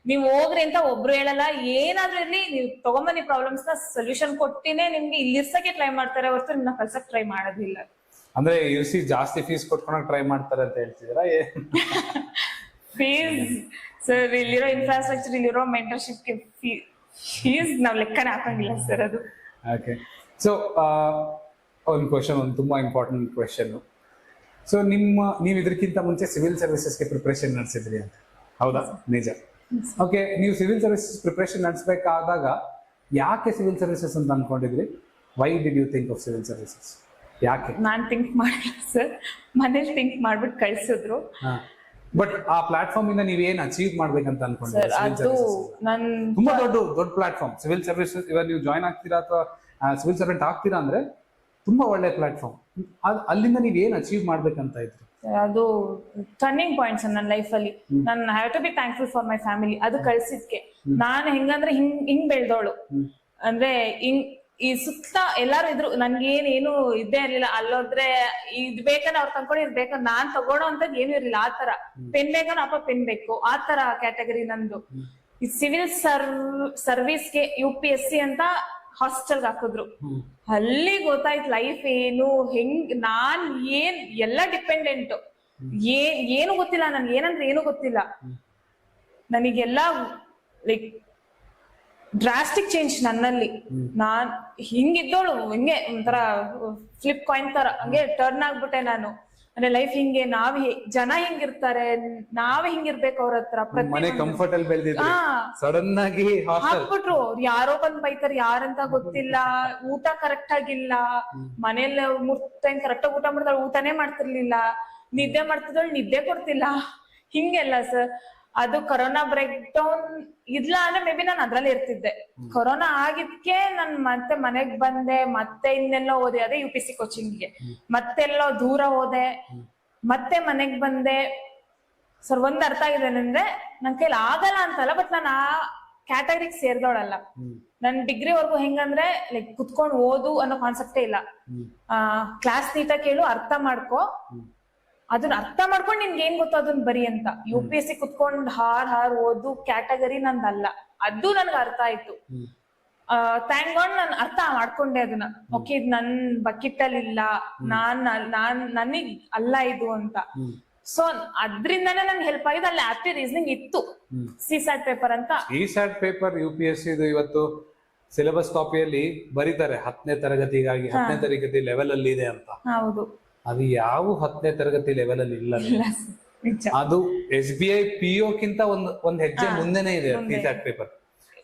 ನೀವ್ ಹೋಗ್ರಿ ಅಂತ ಒಬ್ರು ಹೇಳಲ್ಲ. ಏನಾದ್ರೂ ಇರ್ಲಿ, ನೀವು ತಗೊಂಬನ್ನಿ ಪ್ರಾಬ್ಲಮ್ಸ್ ನ ಸೊಲ್ಯೂಷನ್ ಕೊಟ್ಟಿನೇ ನಿಮ್ಗೆ ಇಲ್ಲಿ ಇರ್ಸಕ್ಕೆ ಟ್ರೈ ಮಾಡ್ತಾರೆ ಹೊರತು ನಿಮ್ನ ಕಲ್ಸಕ್ ಟ್ರೈ ಮಾಡೋದಿಲ್ಲ. ಅಂದ್ರೆ ಇರ್ಸಿ ಜಾಸ್ತಿ ಫೀಸ್ ಕೊಟ್ಕೊಂಡಾಗ ಟ್ರೈ ಮಾಡ್ತಾರೆ ಅಂತ ಹೇಳ್ತಿದ್ದೀರಾ? ಫೀಸ್ ಸರ್, ಇಲ್ಲಿರೋ ಇನ್ಫ್ರಾಸ್ಟ್ರಕ್ಚರ್, ಇಲ್ಲಿರೋ ಮೆಂಟರ್ಶಿಪ್ ಫೀಸ್ ನಾವ್ ಲೆಕ್ಕನೇ ಹಾಕಂಗಿಲ್ಲ ಸರ್ ಅದು. ಓಕೆ, ಸೊ ಒಂದು ಕ್ವಶನ್, ಒಂದು ತುಂಬಾ ಇಂಪಾರ್ಟೆಂಟ್ ಕ್ವಶನ್. ಸೊ ನೀವು ಇದಕ್ಕಿಂತ ಮುಂಚೆ ಸಿವಿಲ್ ಸರ್ವಿಸಸ್ಗೆ ಪ್ರಿಪರೇಷನ್ ನಡೆಸಿದ್ರಿ ಅಂತ, ಹೌದಾ? ನಿಜ. ಓಕೆ, ನೀವು ಸಿವಿಲ್ ಸರ್ವಿಸಸ್ ಪ್ರಿಪರೇಷನ್ ನಡೆಸಬೇಕಾದಾಗ ಯಾಕೆ ಸಿವಿಲ್ ಸರ್ವಿಸಸ್ ಅಂತ ಅನ್ಕೊಂಡಿದ್ರಿ? Why did you think of civil services? ಯಾಕೆ? ನಾನ್ ಥಿಂಕ್ ಮಾಡಿಲ್ಲ ಸರ್, ಮನೇಲಿ ಥಿಂಕ್ ಮಾಡ್ಬಿಟ್ಟು ಕಳ್ಸಿದ್ರು. ಬಟ್ ಆ ಪ್ಲಾಟ್ಫಾರ್ಮ್ ಇಂದ ನೀವೇನ್ ಅಚೀವ್ ಮಾಡ್ಬೇಕಂತ ಸರ್ ಅನ್ಕೊಂಡಿದ್ದೀರಾ? ಅದು ನನ್ ತುಂಬಾ ದೊಡ್ಡ ಪ್ಲಾಟ್ಫಾರ್ಮ್. ಸಿವಿಲ್ ಸರ್ವಿಸಸ್ ಇವಾಗ ನೀವು ಜಾಯ್ನ್ ಆಗ್ತೀರಾ ಅಥವಾ ಸಿವಿಲ್ ಸರ್ವೆಂಟ್ ಆಗ್ತೀರಾ ಅಂದ್ರೆ ತುಂಬಾ ಒಳ್ಳೆ ಪ್ಲಾಟ್ಫಾರ್ಮ್. ಅಲ್ಲಿಂದ ನೀವ್ ಏನ್ ಅಚೀವ್ ಮಾಡ್ಬೇಕಂತ ಇದ್ರಿ? ಅದು ಟರ್ನಿಂಗ್ ಪಾಯಿಂಟ್ಸ್ ನನ್ನ ಲೈಫ್ ಅಲ್ಲಿ. ನಾನು have to be thankful for my family. ಅದು ಕಳ್ಸಿದ್ಕೆ ನಾನು ಹೆಂಗಂದ್ರೆ ಹಿಂಗ್ ಬೆಳ್ದೋಳು ಅಂದ್ರೆ ಈ ಸುತ್ತ ಎಲ್ಲಾರು ಇದ್ರು, ನನ್ಗೇನು ಇದ್ದೇ ಇರ್ಲಿಲ್ಲ. ಅಲ್ಲೋದ್ರೆ ಇದ್ ಬೇಕಂದ್ರೆ ಅವ್ರು ತಂದ್ಕೊಂಡು ಇದ್ ಬೇಕಂದ್ರೆ ನಾನ್ ತಗೊಳೋ ಅಂತದ್ ಏನು ಇರ್ಲಿಲ್ಲ. ಆತರ ಪೆನ್ ಬೇಕಂದ್ರೆ ಅಪ್ಪ ಪೆನ್ ಬೇಕು, ಆತರ ಕ್ಯಾಟಗರಿ ನಂದು. ಈ ಸಿವಿಲ್ ಸರ್ವಿಸ್ಗೆ UPSC ಅಂತ ಹಾಸ್ಟೆಲ್ಗೆ ಹಾಕಿದ್ರು. ಅಲ್ಲಿ ಗೊತ್ತಾಯ್ತು ಲೈಫ್ ಏನು, ಹೆಂಗ್ ನಾನ್ ಎಲ್ಲ ಡಿಪೆಂಡೆಂಟ್. ಏನು ಗೊತ್ತಿಲ್ಲ ನನ್ಗೆ, ಏನಂದ್ರೆ ಏನು ಗೊತ್ತಿಲ್ಲ ನನಗೆಲ್ಲ. ಲೈಕ್ ಡ್ರಾಸ್ಟಿಕ್ ಚೇಂಜ್ ನನ್ನಲ್ಲಿ. ನಾನ್ ಹಿಂಗಿದ್ದೋಳು ಹಿಂಗೆ ಒಂಥರ ಫ್ಲಿಪ್ ಕಾಯಿನ್ ತರ ಹಂಗೆ ಟರ್ನ್ ಆಗ್ಬಿಟ್ಟೆ ನಾನು. ಅಂದ್ರೆ ಲೈಫ್ ಹಿಂಗೆ, ಜನ ಹಿಂಗಿರ್ತಾರೆ, ನಾವೇ ಹಿಂಗಿರ್ಬೇಕು ಅವ್ರ ಹತ್ರ. ಸಡನ್ ಆಗಿ ಹಾಕ್ಬಿಟ್ರು, ಯಾರೋ ಬಂದ್ ಬೈತಾರೆ, ಯಾರಂತ ಗೊತ್ತಿಲ್ಲ. ಊಟ ಕರೆಕ್ಟ್ ಆಗಿಲ್ಲ, ಮನೇಲಿ 3 ಟೈಮ್ ಕರೆಕ್ಟ್ ಆಗಿ ಊಟ ಮಾಡ್ತಾಳೆ, ಊಟನೇ ಮಾಡ್ತಿರ್ಲಿಲ್ಲ. ನಿದ್ದೆ ಮಾಡ್ತಿದ್ದಳು, ನಿದ್ದೆ ಕೊಡ್ತಿಲ್ಲ, ಹಿಂಗೆಲ್ಲ ಸರ್. ಅದು ಕೊರೋನಾ ಬ್ರೇಕ್ ಡೌನ್ ಇಲ್ಲ ಅಂದ್ರೆ ಮೇ ಬಿ ನಾನು ಅದ್ರಲ್ಲೇ ಇರ್ತಿದ್ದೆ. ಕೊರೋನಾ ಆಗಿದ್ಕೆ ನಾನು ಮತ್ತೆ ಮನೆಗ್ ಬಂದೆ, ಮತ್ತೆ ಇನ್ನೆಲ್ಲೋ ಹೋದೆ, ಅದೇ UPSC ಕೋಚಿಂಗ್ಗೆ ಮತ್ತೆಲ್ಲೋ ದೂರ ಹೋದೆ, ಮತ್ತೆ ಮನೆಗ್ ಬಂದೆ. ಸರ್ ಒಂದ್ ಅರ್ಥ ಆಗಿದೆ ಅಂದ್ರೆ ನನ್ ಕೈಲಿ ಆಗಲ್ಲ ಅಂತಲ್ಲ, ಬಟ್ ನಾನು ಆ ಕ್ಯಾಟಗರಿಗೆ ಸೇರ್ದೋಳಲ್ಲ. ನನ್ ಡಿಗ್ರಿವರೆಗೂ ಹೆಂಗಂದ್ರೆ ಲೈಕ್ ಕುತ್ಕೊಂಡು ಓದು ಅನ್ನೋ ಕಾನ್ಸೆಪ್ಟೇ ಇಲ್ಲ. ಕ್ಲಾಸ್ ನೀಟಾಗಿ ಕೇಳು, ಅರ್ಥ ಮಾಡ್ಕೋ, ಅದನ್ನ ಅರ್ಥ ಮಾಡ್ಕೊಂಡು ನಿನ್ಗೆ ಏನ್ ಗೊತ್ತೋ ಅದನ್ನ ಬರಿ ಅಂತ. UPSC ಕುತ್ಕೊಂಡ್ ಹಾರ್ ಓದು ಕ್ಯಾಟಗರಿ ನಂದಲ್ಲ. ಅದು ನನ್ಗೆ ಅರ್ಥ ಆಯ್ತು. ಥ್ಯಾಂಕ್ ಗಾಡ್ ನಾನು ಅರ್ಥ ಮಾಡ್ಕೊಂಡೆ ಅದನ್ನ. ಓಕೆ, ಇದು ನನ್ ಬಕೆಟ್ ಅಲ್ಲಿ ಇಲ್ಲ, ನನಗ್ ಅಲ್ಲ ಇದು ಅಂತ. ಸೊ ಅದ್ರಿಂದಾನೇ ನನ್ಗೆ ಹೆಲ್ಪ್ ಆಗಿದೆ. ಅಲ್ಲಿ ಆಪ್ಟಿ ರೀಸನಿಂಗ್ ಇತ್ತು, CSAT ಪೇಪರ್ ಅಂತ. CSAT ಪೇಪರ್ UPSC ಇವತ್ತು ಸಿಲೆಬಸ್ ಕಾಪಿಯಲ್ಲಿ ಬರೀತಾರೆ 10ನೇ ತರಗತಿಗಾಗಿ 10ನೇ ತರಗತಿ ಲೆವೆಲ್ ಅಲ್ಲಿ ಇದೆ ಅಂತ. ಹೌದು, ಅದು ಯಾವ 10ನೇ ತರಗತಿ ಲೆವೆಲ್ ಅಲ್ಲಿ ಇಲ್ಲ. ಅದು SBI PO ಕಿಂತ ಒಂದ್ ಹೆಜ್ಜೆ ಮುಂದೆನೆ ಇದೆ CSAT ಪೇಪರ್.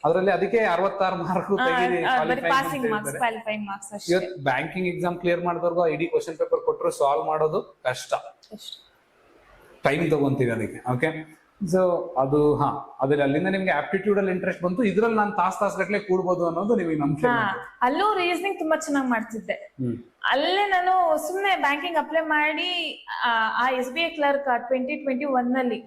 ಅದರಲ್ಲಿ ಅದಕ್ಕೆ 66 ಮಾರ್ಕ್ ಇವತ್ತು ಬ್ಯಾಂಕಿಂಗ್ ಎಕ್ಸಾಮ್ ಕ್ಲಿಯರ್ ಮಾಡಿದವ್ರಿಗೂ ಇಡೀ ಕ್ವಶನ್ ಪೇಪರ್ ಕೊಟ್ಟರು ಸಾಲ್ವ್ ಮಾಡೋದು ಕಷ್ಟ, ಟೈಮ್ ತಗೊಂತೀವಿ ಅದಕ್ಕೆ. ಓಕೆ, ಸೊ ಅದು ಅದ್ರಲ್ಲಿ ಅಲ್ಲಿಂದ ನಿಮ್ಗೆ ಆಪ್ಟಿಟ್ಯೂಡ್ ಅಲ್ಲಿ ಇಂಟ್ರೆಸ್ಟ್ ಬಂತು. ಇದ್ರಲ್ಲಿ ನಾನು ತಾಸ್ ಗಟ್ಲೆ ಕೂಡ್ಬೋದು ಅನ್ನೋದು ನಿಮಗೆ ನಂಬಿಕೆ. ಅಲ್ಲೂ ರೀಸನಿಂಗ್ ತುಂಬಾ ಚೆನ್ನಾಗಿ ಮಾಡ್ತಿದ್ದೆ. ಅಲ್ಲೇ ನಾನು ಸುಮ್ನೆ ಬ್ಯಾಂಕಿಂಗ್ ಅಪ್ಲೈ ಮಾಡಿ ಆ SBI ಕ್ಲರ್ಕ್ 2021 ನಲ್ಲಿ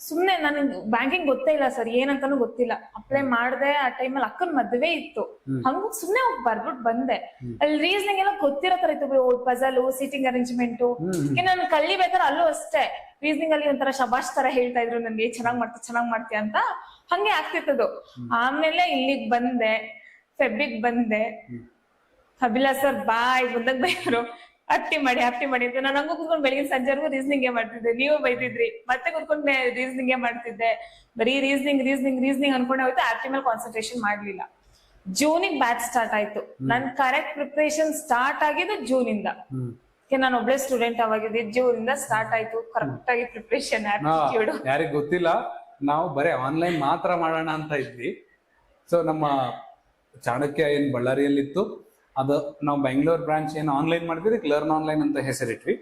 ಸುಮ್ನೆ ನನಗೆ ಬ್ಯಾಂಕಿಂಗ್ ಗೊತ್ತೇ ಇಲ್ಲ ಸರ್, ಏನಂತಾನು ಗೊತ್ತಿಲ್ಲ. ಅಪ್ಲೈ ಮಾಡ್ದೆ. ಆ ಟೈಮಲ್ಲಿ ಅಕ್ಕನ ಮದ್ವೆ ಇತ್ತು, ಹಂಗ ಸುಮ್ನೆ ಹೋಗಿ ಬರ್ಬಿಟ್ಟು ಬಂದೆ. ಅಲ್ಲಿ ರೀಸನಿಂಗ್ ಎಲ್ಲ ಗೊತ್ತಿರೋ ತರ ಇತ್ತು, ಪಜಲ್, ಸೀಟಿಂಗ್ ಅರೇಂಜ್ಮೆಂಟ್. ನಾನು ಕಲಿಬೇಕಾದ್ರೆ ಅಲ್ಲೂ ಅಷ್ಟೇ ರೀಸನಿಂಗ್ ಅಲ್ಲಿ ಒಂಥರ ಶಬಾಷ್ ತರ ಹೇಳ್ತಾ ಇದ್ರು ನನ್ಗೆ, ಚೆನ್ನಾಗ್ ಮಾಡ್ತೀಯ ಅಂತ. ಹಂಗೆ ಆಗ್ತಿತ್ತದು. ಆಮೇಲೆ ಇಲ್ಲಿಗ್ ಬಂದೆ, ಫೆಬ್ಬಿಗ್ ಬಂದೆ. ಅಭಿಲಾಷ್ ಸರ್ ಬಾಯ್ ಬಂದಾಗ ಬೈದ್ರು, ಹಟ್ಟಿ ಮಾಡಿ ಅಂತ. ನಾನು ಹಂಗ ಕುತ್ಕೊಂಡು ಬೆಳಗಿನ ಸಂಜೆವರೆಗೂ ರೀಸನಿಂಗ್ ಮಾಡ್ತಿದ್ದೆ, ನೀವು ಬೈತಿದ್ರಿ. ಮತ್ತೆ ಕುತ್ಕೊಂಡು ರೀಸನಿಂಗ್ ಮಾಡ್ತಿದ್ದೆ. ಬರೀ ರೀಸನಿಂಗ್ ಅನ್ಕೊಂಡೆ ಹೋಯ್ತು. ಆಪ್ಟಿ ಮೇಲೆ ಕಾನ್ಸಂಟ್ರೇಷನ್ ಮಾಡ್ಲಿಲ್ಲ. ಜೂನಿಗೆ ಬ್ಯಾಚ್ ಸ್ಟಾರ್ಟ್ ಆಯ್ತು. ನನ್ ಕರೆಕ್ಟ್ ಪ್ರಿಪರೇಷನ್ ಸ್ಟಾರ್ಟ್ ಆಗಿದ್ದು ಜೂನ್ ಇಂದ. ನಾನು ಒಬ್ಳೆ ಸ್ಟೂಡೆಂಟ್ ಅವಾಗಿದ್ದೆ. ಜೂನ್ ಇಂದ ಸ್ಟಾರ್ಟ್ ಆಯ್ತು ಕರೆಕ್ಟ್ ಆಗಿ ಪ್ರಿಪರೇಷನ್. ಯಾರಿಗ್ ಗೊತ್ತಿಲ್ಲ, ನಾವು ಬರೀ ಆನ್ಲೈನ್ ಮಾತ್ರ ಮಾಡೋಣ ಅಂತ ಇದ್ವಿ. ಸೊ ನಮ್ಮ ಚಾಣಕ್ಯ ಏನ್ ಬಳ್ಳಾರಿಯಲ್ಲಿತ್ತು, ಅದು ನಾವು ಬೆಂಗಳೂರು ಬ್ರಾಂಚ್ ಏನು ಆನ್ಲೈನ್ ಮಾಡಿದ್ವಿ, ಲರ್ನ್ ಆನ್ಲೈನ್ ಅಂತ ಹೆಸರಿಟ್ವಿ.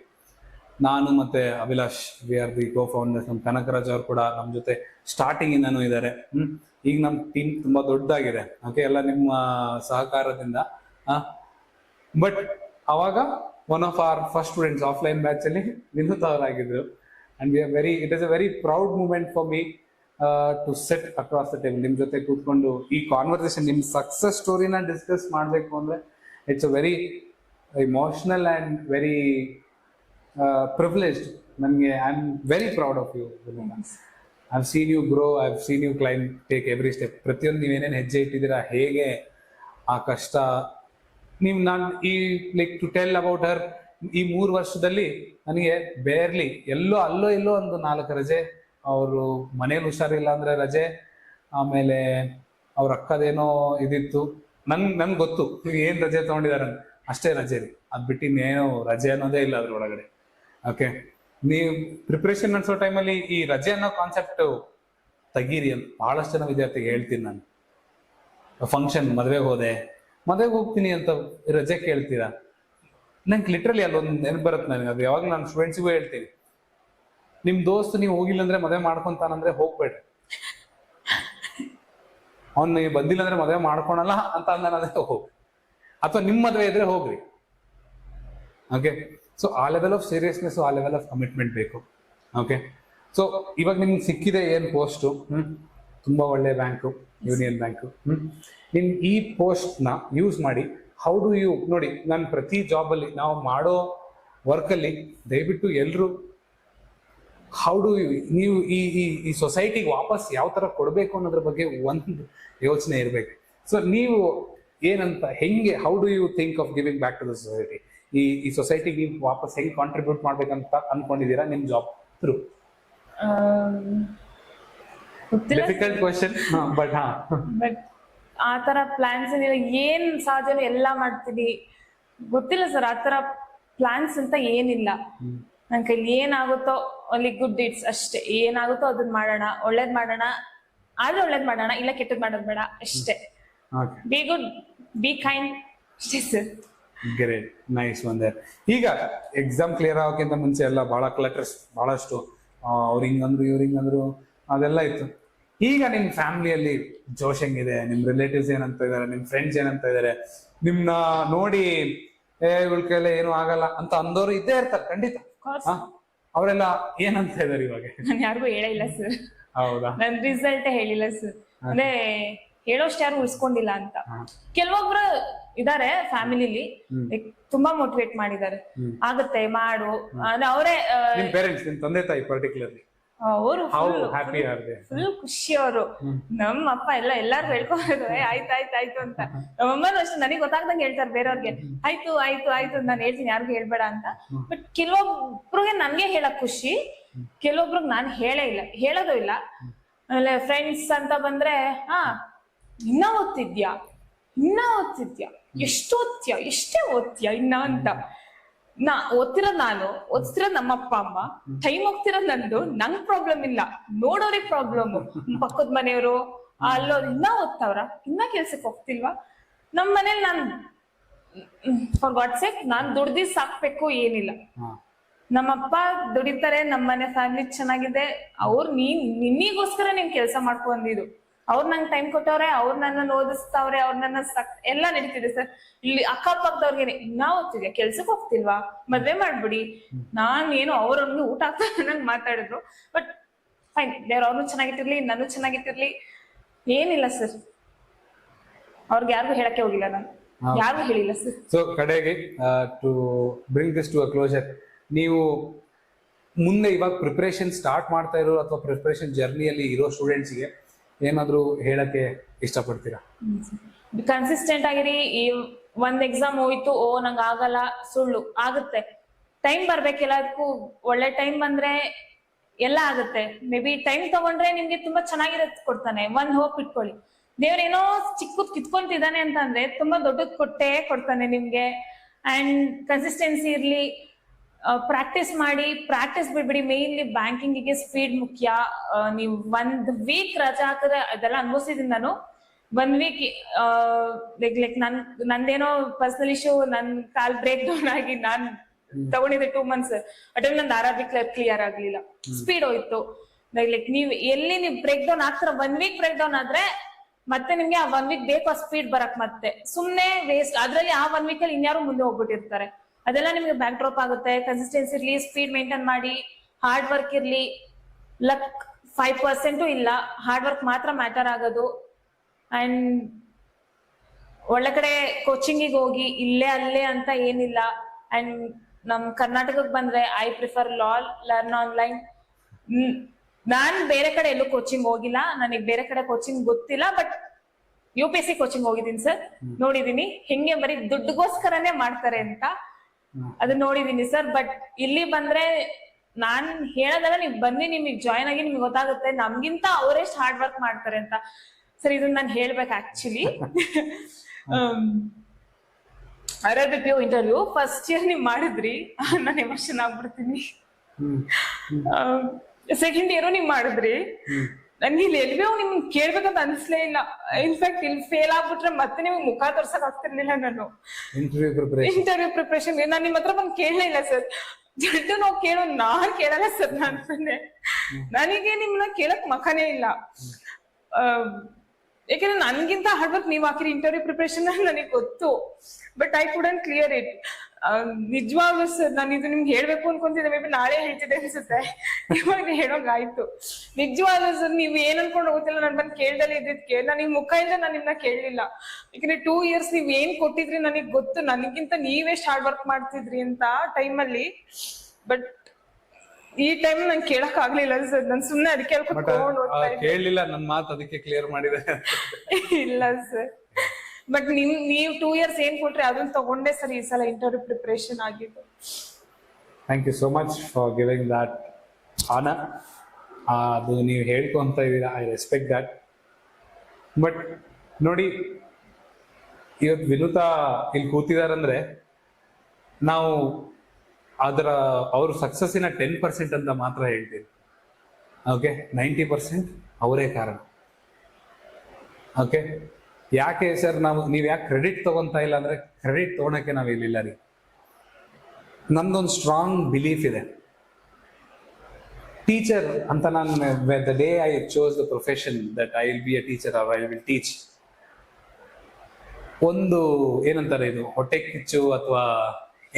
ನಾನು ಮತ್ತೆ Abhilash, we are the co founders. ನಮ್ಮ ಕನಕರಾಜ್ ಅವರು ಕೂಡ ನಮ್ಮ ಜೊತೆ ಸ್ಟಾರ್ಟಿಂಗ್ ಇಂದನೂ ಇದ್ದಾರೆ. ಈಗ ನಮ್ಮ ಟೀಮ್ ತುಂಬಾ ದೊಡ್ಡದಾಗಿದೆ. ಓಕೆ, ಎಲ್ಲ ನಿಮ್ಮ ಸಹಕಾರದಿಂದ. ಬಟ್ ಅವಾಗ one of our first students offline batch ಅಲ್ಲಿ ವಿನೂತ್ ಅವರಾಗಿದ್ರು. And we are it is a very proud moment for me to set across the table. ನಿಮ್ ಜೊತೆ ಕೂತ್ಕೊಂಡು ಈ ಕಾನ್ವರ್ಸೇಷನ್, ನಿಮ್ ಸಕ್ಸಸ್ ಸ್ಟೋರಿನ ಡಿಸ್ಕಸ್ ಮಾಡ್ಬೇಕು ಅಂದ್ರೆ it's a very emotional and very privileged. ನನಗೆ I am very proud of you. I have seen you grow, I have seen you climb, take every step. ಪ್ರತಿಯೊಂದು ನೀವೇನೇನು ಹೆಜ್ಜೆ ಇಟ್ಟಿದ್ದೀರಾ, ಹೇಗೆ ಆ ಕಷ್ಟ ನಾನು ಈ like to tell about her. ಈ 3 ವರ್ಷದಲ್ಲಿ ನನಗೆ ಬೇರ್ಲಿ ಅಲ್ಲೋ ಇಲ್ಲೋ ಒಂದು 4 ರಜೆ, ಅವರು ಮನೇಲಿ ಹುಷಾರಿಲ್ಲ ಅಂದ್ರೆ ರಜೆ, ಆಮೇಲೆ ಅವ್ರ ಅಕ್ಕದೇನೋ ಇದಿತ್ತು. ನನ್ಗೆ ಗೊತ್ತು ನೀವು ಏನ್ ರಜೆ ತಗೊಂಡಿದಾರ, ಅಷ್ಟೇ ರಜೆ ರೀ. ಅದ್ ಬಿಟ್ಟು ಇನ್ನೇನು ರಜೆ ಅನ್ನೋದೇ ಇಲ್ಲ ಅದ್ರೊಳಗಡೆ. ಓಕೆ, ನೀವು ಪ್ರಿಪ್ರೇಷನ್ ನಡೆಸೋ ಟೈಮಲ್ಲಿ ಈ ರಜೆ ಅನ್ನೋ ಕಾನ್ಸೆಪ್ಟ್ ತೆಗೀರಿ ಅಂತ ಬಹಳಷ್ಟು ಜನ ವಿದ್ಯಾರ್ಥಿಗೆ ಹೇಳ್ತೀನಿ ನಾನು. ಫಂಕ್ಷನ್, ಮದ್ವೆಗೆ ಹೋಗ್ತೀನಿ ಅಂತ ರಜೆ ಕೇಳ್ತೀರಾ, ನಂಗೆ ಲಿಟ್ರಲಿ ಅಲ್ಲೊಂದು ನೆನಪು ಬರುತ್ತೆ ನನಗೆ. ಅದು ಯಾವಾಗ ನಾನು ಸ್ಟೂಡೆಂಟ್ಸಿಗೂ ಹೇಳ್ತೀನಿ, ನಿಮ್ ದೋಸ್ತ್ ನೀವು ಹೋಗಿಲ್ಲ ಅಂದ್ರೆ ಮದುವೆ ಮಾಡ್ಕೊಂತಾನಂದ್ರೆ ಹೋಗ್ಬೇಡ್ರಿ, ಅವ್ನು ನೀವು ಬಂದಿಲ್ಲ ಅಂದ್ರೆ ಮದುವೆ ಮಾಡ್ಕೊಳಲ್ಲ ಅಂತ ಅಂದಾನಂದ್ರೆ ಹೋಗಿ, ಅಥವಾ ನಿಮ್ ಮದುವೆ ಇದ್ರೆ ಹೋಗ್ರಿ. ಓಕೆ, ಸೊ ಆ ಲೆವೆಲ್ ಆಫ್ ಸೀರಿಯಸ್ನೆಸ್, ಆ ಲೆವೆಲ್ ಆಫ್ ಕಮಿಟ್ಮೆಂಟ್ ಬೇಕು. ಓಕೆ, ಸೊ ಇವಾಗ ನಿಮ್ಗೆ ಸಿಕ್ಕಿದೆ ಏನ್ ಪೋಸ್ಟು, ತುಂಬಾ ಒಳ್ಳೆ ಬ್ಯಾಂಕು, ಯೂನಿಯನ್ ಬ್ಯಾಂಕು. ನಿಮ್ ಈ ಪೋಸ್ಟ್ ನ ಯೂಸ್ ಮಾಡಿ ಹೌ ಡು ಯು, ನೋಡಿ ನಾನು ಪ್ರತಿ ಜಾಬ್ ಅಲ್ಲಿ ನಾವು ಮಾಡೋ ವರ್ಕ್ ಅಲ್ಲಿ ದಯವಿಟ್ಟು ಎಲ್ರು ಹೌ ಡು ಯು, ನೀವು ಈ ಸೊಸೈಟಿಗೆ ವಾಪಸ್ ಯಾವ ತರ ಕೊಡ್ಬೇಕು ಅನ್ನೋದ್ರ ಬಗ್ಗೆ ಒಂದು ಯೋಚನೆ ಇರ್ಬೇಕು. ಸೊ ನೀವು ಏನಂತ, ಹೆಂಗೆ, how do you think of giving back to the society? ಈ ಸೊಸೈಟಿಗೆ ವಾಪಸ್ ಹೆಂಗ್ ಕಾಂಟ್ರಿಬ್ಯೂಟ್ ಮಾಡ್ಬೇಕಂತ ಅನ್ಕೊಂಡಿದ್ದೀರಾ ನಿಮ್ job through? Difficult question, but ಆ ತರ ಪ್ಲಾನ್ಸ್ ಏನ್ ಸಾಧ್ಯನೋ ಎಲ್ಲ ಮಾಡ್ತೀನಿ, ಗೊತ್ತಿಲ್ಲ ಸರ್. ಆ ತರ ಪ್ಲಾನ್ಸ್ ಅಂತ ಏನಿಲ್ಲ. ನನ್ ಕೈಲಿ ಏನಾಗುತ್ತೋ ಅಲ್ಲಿ ಗುಡ್ ಡೀಡ್ಸ್ ಅಷ್ಟೇ, ಏನಾಗುತ್ತೋ ಅದನ್ನ ಮಾಡೋಣ, ಒಳ್ಳೇದ್ ಮಾಡೋಣ, ಆದ್ರೆ ಒಳ್ಳೇದ್ ಮಾಡೋಣ, ಇಲ್ಲ ಕೆಟ್ಟದ್ ಮಾಡೋದ್ ಬೇಡ ಅಷ್ಟೇ. ಬಿ ಗುಡ್, ಬಿ ಕೈಂಡ್ ಅಷ್ಟೇ ಸರ್. Great, nice. ಒಂದೇ ಈಗ ಎಕ್ಸಾಮ್ ಕ್ಲಿಯರ್ ಆಗೋಕ್ಕಿಂತ ಮುಂಚೆ ಎಲ್ಲ ಬಹಳ ಕ್ಲಟರ್ಸ್, ಬಹಳಷ್ಟು ಅವ್ರು ಹಿಂಗಂದ್ರು ಇವ್ರು ಹಿಂಗಂದ್ರು ಅದೆಲ್ಲ ಇತ್ತು. ಈಗ ನಿಮ್ ಫ್ಯಾಮಿಲಿಯಲ್ಲಿ ಜೋಶ್ ಹೆಂಗಿದೆ? ನಿಮ್ ರಿಲೇಟಿವ್ಸ್ ಏನಂತ ಇದಾರೆ, ನಿಮ್ ಫ್ರೆಂಡ್ಸ್ ಏನಂತ ಇದಾರೆ? ನಿಮ್ನ ನೋಡಿ ಇವಳ ಕೈಲಿ ಏನು ಆಗಲ್ಲ ಅಂತ ಅಂದೋರು ಇದ್ದೇ ಇರ್ತಾರೆ ಖಂಡಿತ. ಅವರೆಲ್ಲ ಏನಂತ ಇದಾರೆ ಇವಾಗ? ನಾನು ಯಾರಿಗೂ ಹೇಳಿಲ್ಲ ಸರ್. ಹೌದಾ? ನನ್ ರಿಸಲ್ಟ್ ಹೇಳಿಲ್ಲ ಸರ್. ಅಂದ್ರೆ ಹೇಳೋಷ್ಟು ಯಾರು ಉಳಿಸ್ಕೊಂಡಿಲ್ಲ ಅಂತ. ಕೆಲವೊಬ್ರು ಇದಾರೆ ಫ್ಯಾಮಿಲಿಲಿ, ತುಂಬಾ ಮೋಟಿವೇಟ್ ಮಾಡಿದ್ದಾರೆ, ಆಗುತ್ತೆ ಮಾಡು ಅಂದ್ರೆ ಅವರೇ. ನಿಮ್ ಪೇರೆಂಟ್ಸ್, ನಿಮ್ ತಂದೆ ತಾಯಿ ಪರ್ಟಿಕ್ಯುಲರ್ಲಿ ಅವರು ಫುಲ್ ಖುಷಿ. ಅವರು ನಮ್ಮ ಅಪ್ಪ ಎಲ್ಲಾರು ಹೇಳ್ಕೊಂಡು ಆಯ್ತು ಅಂತ. ನಮ್ಮಮ್ಮನೂ ಅಷ್ಟೇ ನನಗೆ ಗೊತ್ತಾಗ್ದಂಗೆ ಹೇಳ್ತಾರೆ ಬೇರೆಯವ್ರಿಗೆ, ಆಯ್ತು ಆಯ್ತು ಆಯ್ತು ನಾನು ಹೇಳ್ತೀನಿ, ಯಾರಿಗೂ ಹೇಳ್ಬೇಡ ಅಂತ. ಬಟ್ ಕೆಲವೊಬ್ರಿಗೆ ನನ್ಗೆ ಹೇಳಕ್ ಖುಷಿ, ಕೆಲವೊಬ್ರಿಗೆ ನಾನು ಹೇಳೋದು ಇಲ್ಲ. ಆಮೇಲೆ ಫ್ರೆಂಡ್ಸ್ ಅಂತ ಬಂದ್ರೆ, ಇನ್ನ ಓದ್ತಿದ್ಯಾ, ಎಷ್ಟು ಓದ್ತೀಯ, ಎಷ್ಟೇ ಓದ್ತೀಯ ಇನ್ನ ಅಂತ. ಓದ್ತಿರೋದ್ ನಾನು, ಓದಿಸ್ತಿರೋದ್ ನಮ್ಮ ಅಪ್ಪ ಅಮ್ಮ, ಟೈಮ್ ಹೋಗ್ತಿರೋದ್ ನಂದು, ನಂಗ್ ಪ್ರಾಬ್ಲಮ್ ಇಲ್ಲ, ನೋಡೋರಿಗೆ ಪ್ರಾಬ್ಲಮ್. ಪಕ್ಕದ ಮನೆಯವರು ಅಲ್ಲೋ ಇನ್ನ ಓದ್ತಾವ್ರ, ಇನ್ನ ಕೆಲ್ಸಕ್ಕೆ ಹೋಗ್ತಿಲ್ವಾ? ನಮ್ ಮನೇಲಿ ಫಾರ್ ಗಾಡ್ ಸೇಕ್ ನಾನ್ ದುಡ್ದಿ ಸಾಕ್ಬೇಕು ಏನಿಲ್ಲ. ನಮ್ಮಪ್ಪ ದುಡಿತಾರೆ, ನಮ್ಮನೆ ಫ್ಯಾಮಿಲಿ ಚೆನ್ನಾಗಿದೆ. ಅವ್ರು ನಿನ್ನಿಗೋಸ್ಕರ ನೀನ್ ಕೆಲ್ಸ ಮಾಡ್ಕೊಂಡಿದ್ದು, ಅವ್ರು ನಂಗೆ ಟೈಮ್ ಕೊಟ್ಟವ್ರೆ, ಅವ್ರು ನನ್ನ ಓದಿಸ್ತಾವ್ರೆ, ಅವ್ರು ನನ್ನ ಎಲ್ಲ ನಡೀತಿದೆ ಸರ್. ಇಲ್ಲಿ ಅಕ್ಕಪಕ್ಕದವ್ರಿಗೆ ಇನ್ನ ಓದ್ತಿದ್ಯಾ, ಕೆಲ್ಸಕ್ಕೆ ಹೋಗ್ತಿಲ್ವಾ, ಮದ್ವೆ ಮಾಡ್ಬಿಡಿ. ನಾನ್ ಏನು ಅವ್ರವ್ರಿಗೆ ಊಟ ಆಗ್ತಾ ನಂಗೆ ಮಾತಾಡಿದ್ರು. ಬಟ್ ಫೈನ್, ದೇವ್ರ ಅವ್ರನ್ನು ಚೆನ್ನಾಗಿಟ್ಟಿರ್ಲಿ, ನಾನು ಚೆನ್ನಾಗಿಟ್ಟಿರ್ಲಿ, ಏನಿಲ್ಲ ಸರ್. ಅವ್ರಿಗೆ ಯಾರಿಗೂ ಹೇಳಕ್ಕೆ ಹೋಗಿಲ್ಲ, ನಾನು ಯಾರಿಗೂ ಹೇಳಿಲ್ಲ ಸರ್. ಸೊ ಕಡೆಗೆ to bring this to a closer, ನೀವು ಮುಂದೆ ಇವಾಗ ಪ್ರಿಪರೇಷನ್ ಸ್ಟಾರ್ಟ್ ಮಾಡ್ತಾ ಇರೋ ಅಥವಾ ಪ್ರಿಪರೇಷನ್ ಜರ್ನಿಯಲ್ಲಿ ಇರೋ ಸ್ಟೂಡೆಂಟ್ಸ್ಗೆ ಏನಾದ್ರು ಹೇಳಕ್ಕೆ ಇಷ್ಟಪಡ್ತೀರಾ? ಕನ್ಸಿಸ್ಟೆಂಟ್ ಆಗಿರಿ. ಈ ಒಂದ್ ಎಕ್ಸಾಮ್ ಹೋಯ್ತು, ನಂಗೆ ಆಗಲ್ಲ, ಸುಳ್ಳು. ಆಗುತ್ತೆ, ಟೈಮ್ ಬರ್ಬೇಕಿಲ್ಲ. ಅದಕ್ಕೂ ಒಳ್ಳೆ ಟೈಮ್ ಬಂದ್ರೆ ಎಲ್ಲ ಆಗುತ್ತೆ. ಮೇ ಬಿ ಟೈಮ್ ತಗೊಂಡ್ರೆ ನಿಮ್ಗೆ ತುಂಬಾ ಚೆನ್ನಾಗಿರೋದ್ ಕೊಡ್ತಾನೆ. ಒಂದ್ ಹೋಪ್ ಇಟ್ಕೊಳ್ಳಿ, ದೇವ್ರೇನೋ ಚಿಕ್ಕದ್ ಕಿತ್ಕೊಂತಿದ್ದಾನೆ ಅಂತಂದ್ರೆ ತುಂಬಾ ದೊಡ್ಡದ್ ಕೊಡ್ತಾನೆ ನಿಮ್ಗೆ. ಅಂಡ್ ಕನ್ಸಿಸ್ಟೆನ್ಸಿ ಇರ್ಲಿ, ಪ್ರಾಕ್ಟೀಸ್ ಮಾಡಿ, ಪ್ರಾಕ್ಟೀಸ್ ಬಿಡ್ಬಿಡಿ. ಮೇನ್ಲಿ ಬ್ಯಾಂಕಿಂಗಿಗೆ ಸ್ಪೀಡ್ ಮುಖ್ಯ. ನೀವು 1 ವೀಕ್ ರಜಾ ಹಾಕಿದ್ರೆ, ಅದೆಲ್ಲ ಅನ್ಭವಿಸಿದೀನಿ ನಾನು. 1 ವೀಕ್ ಲೈಕ್ ನಂದೇನೋ ಪರ್ಸನಲ್ ಇಶ್ಯೂ, ನನ್ ಕಾಲ್ ಬ್ರೇಕ್ ಡೌನ್ ಆಗಿ ನಾನ್ ತಗೊಂಡಿದ್ದೆ 2 months. ಅಟಲ್ ನಂದು ಆರಾಬಿಕ್ ಕ್ಲಿಯರ್ ಆಗ್ಲಿಲ್ಲ, ಸ್ಪೀಡ್ ಹೋಯ್ತು. ಲೈಕ್ ನೀವು ಬ್ರೇಕ್ ಡೌನ್ ಆಗ್ತಾರ, 1 ವೀಕ್ ಬ್ರೇಕ್ ಡೌನ್ ಆದ್ರೆ ಮತ್ತೆ ನಿಮ್ಗೆ ಆ 1 ವೀಕ್ ಬೇಕು ಆ ಸ್ಪೀಡ್ ಬರಕ್. ಮತ್ತೆ ಸುಮ್ನೆ ವೇಸ್ಟ್. ಅದ್ರಲ್ಲಿ ಆ 1 ವೀಕ್ ಅಲ್ಲಿ ಇನ್ಯಾರು ಮುಂದೆ ಹೋಗ್ಬಿಟ್ಟಿರ್ತಾರೆ. ಅದೆಲ್ಲ ನಿಮ್ಗೆ ಬ್ಯಾಕ್ ಡ್ರಾಪ್ ಆಗುತ್ತೆ. ಕನ್ಸಿಸ್ಟೆನ್ಸಿ ಇರ್ಲಿ, ಸ್ಪೀಡ್ ಮೇಂಟೈನ್ ಮಾಡಿ, ಹಾರ್ಡ್ ವರ್ಕ್ ಇರ್ಲಿ. ಲಕ್ 5% ಇಲ್ಲ, ಹಾರ್ಡ್ ವರ್ಕ್ ಮಾತ್ರ ಮ್ಯಾಟರ್ ಆಗೋದು. ಅಂಡ್ ಒಳ್ಳೆ ಕಡೆ ಕೋಚಿಂಗಿಗೆ ಹೋಗಿ, ಇಲ್ಲೇ ಅಲ್ಲೇ ಅಂತ ಏನಿಲ್ಲ. ಅಂಡ್ ನಮ್ ಕರ್ನಾಟಕಕ್ಕೆ ಬಂದ್ರೆ ಐ ಪ್ರಿಫರ್ ಲರ್ನ್ ಆನ್ಲೈನ್. ನಾನ್ ಬೇರೆ ಕಡೆ ಎಲ್ಲೂ ಕೋಚಿಂಗ್ ಹೋಗಿಲ್ಲ, ನನಗೆ ಬೇರೆ ಕಡೆ ಕೋಚಿಂಗ್ ಗೊತ್ತಿಲ್ಲ. ಬಟ್ UPSC ಕೋಚಿಂಗ್ ಹೋಗಿದ್ದೀನಿ ಸರ್, ನೋಡಿದೀನಿ ಹೆಂಗೆ ಬರೀ ದುಡ್ಡುಗೋಸ್ಕರನೇ ಮಾಡ್ತಾರೆ ಅಂತ. ಅದನ್ನ ನೋಡಿದೀನಿ ಸರ್. ಬಟ್ ಇಲ್ಲಿ ಬಂದ್ರೆ ನಾನ್ ಹೇಳೋದಲ್ಲ, ನೀವ್ ಬನ್ನಿ, ನಿಮಗ್ ಜಾಯ್ನ್ ಆಗಿ ನಿಮ್ಗೆ ಗೊತ್ತಾಗುತ್ತೆ ನಮ್ಗಿಂತ ಅವರೆಷ್ಟು ಹಾರ್ಡ್ ವರ್ಕ್ ಮಾಡ್ತಾರೆ ಅಂತ. ಸರ್ ಇದನ್ನ ನಾನು ಹೇಳ್ಬೇಕು actually. RRBPO interview first year ನೀವ್ ಮಾಡಿದ್ರಿ, ನಾನು ಎಮೋಷನ್ ಆಗ್ಬಿಡ್ತೀನಿ. ಸೆಕೆಂಡ್ ಇಯರ್ ನೀವ್ ಮಾಡಿದ್ರಿ, ನನ್ಗೆ ಇಲ್ಲಿ ಎಲ್ವೇ ನಿಮ್ಗೆ ಕೇಳ್ಬೇಕಂತ ಅನ್ಸ್ಲೇ ಇಲ್ಲ. ಇನ್ಫ್ಯಾಕ್ಟ್ ಇಲ್ಲಿ ಫೇಲ್ ಆಗ್ಬಿಟ್ರೆ ಮತ್ತೆ ನಿಮ್ಗೆ ಮುಖ ತೋರ್ಸಕ್ ಆಗ್ತಿರ್ಲಿಲ್ಲ ನಾನು. ಇಂಟರ್ವ್ಯೂ ಪ್ರಿಪರೇಷನ್ ನಾನ್ ನಿಮ್ ಹತ್ರ ಬಂದು ಕೇಳಲೇ ಇಲ್ಲ ಸರ್. ಜಲ್ಟು ನಾವು ನಾನ್ ಕೇಳಲ್ಲ ಸರ್. ನನಗೆ ನಿಮ್ನ ಕೇಳಕ್ ಮಖನೇ ಇಲ್ಲ. ಯಾಕಂದ್ರೆ ನನ್ಗಿಂತ ಹಾರ್ಡ್ ವರ್ಕ್ ನೀವ್ ಹಾಕಿರಿ ಇಂಟರ್ವ್ಯೂ ಪ್ರಿಪರೇಷನ್ ನನಗೆ ಗೊತ್ತು. But I couldn't clear it. ನಿಜವಾಗ್ಲೂ ಸರ್ ನಾನು ಇದು ನಿಮ್ಗೆ ಹೇಳ್ಬೇಕು ಅನ್ಕೊಂತಿದ್ದೆ. ಮೇ ಬಿ ನಾಳೆ ಹೇಳ್ತಿದ್ದೆ ಅನ್ಸುತ್ತೆ. ಇವಾಗ ಹೇಳೋಂಗಾಯ್ತು. ನಿಜವಾಗ್ಲೂ ಸರ್ ನೀವ್ ಏನ್ ಅನ್ಕೊಂಡು ಹೋಗುತ್ತಿಲ್ಲ. ನನ್ ಬಂದ್ ಕೇಳ್ದಲ್ಲೇ ಇದ್ದಿದ್ಕೆ ನಾನು ನಿಮ್ ಮುಖ ಇಂದ ನಾನು ನಿಮ್ನ ಕೇಳಲಿಲ್ಲ. ಯಾಕಂದ್ರೆ 2 years ನೀವ್ ಏನ್ ಕೊಟ್ಟಿದ್ರಿ ನನಗ್ ಗೊತ್ತು. ನನಗಿಂತ ನೀವೆಷ್ಟು ಹಾರ್ಡ್ ವರ್ಕ್ ಮಾಡ್ತಿದ್ರಿ ಅಂತ ಟೈಮಲ್ಲಿ. ಬಟ್ ಈ ಟೈಮ್ ನಂಗೆ ಕೇಳಕ್ ಆಗ್ಲಿಲ್ಲ ಸರ್. ನಾನು ಸುಮ್ನೆ ಅದಕ್ಕೆ ಕೇಳಲಿಲ್ಲ ನನ್ನ ಮಾತು, ಅದಕ್ಕೆ ಕ್ಲಿಯರ್ ಮಾಡಿದೆ. ಇಲ್ಲ ಸರ್. ಬಟ್ ನೀವು 2 years ಏನ್ ಕೊಟ್ರಿ ಅದನ್ನ ತಗೊಂಡೆ ಸರ್ ಈ ಸಲ ಇಂಟರ್ವ್ಯೂ ಪ್ರಿಪರೇಷನ್ ಆಗಿದ್ದು. Thank you so much for giving that honour. ಅದು ನೀವು ಹೇಳ್ಕೊಂತ ಇದ್ದೀರಾ, ಐ ರೆಸ್ಪೆಕ್ಟ್ ದಟ್. ಬಟ್ ನೋಡಿ, ಇವತ್ತು ವಿನುತಾ ಇಲ್ಲಿ ಕೂತಿದಾರಂದ್ರೆ ನಾವು ಅವ್ರ ಸಕ್ಸಸ್ಸಿನ 10% ಅಂತ ಮಾತ್ರ ಹೇಳ್ತೀವಿ. ಓಕೆ, 90% ಅವರೇ ಕಾರಣ. ಓಕೆ, ಯಾಕೆ ಸರ್ ನೀವು ಯಾಕೆ ಕ್ರೆಡಿಟ್ ತಗೊಂತ ಇಲ್ಲ ಅಂದ್ರೆ, ಕ್ರೆಡಿಟ್ ತಗೊಳಕ್ಕೆ ನಾವು ಇಲ್ಲಿಲ್ಲ ರೀ. ನಮ್ದೊಂದು ಸ್ಟ್ರಾಂಗ್ ಬಿಲೀಫ್ ಇದೆ. ಟೀಚರ್ ಅಂತ ನಾನು the day I chose the profession that I will be a teacher R I will teach, ಒಂದು ಏನಂತಾರೆ ಇದು ಹೊಟ್ಟೆ ಕಿಚ್ಚು ಅಥವಾ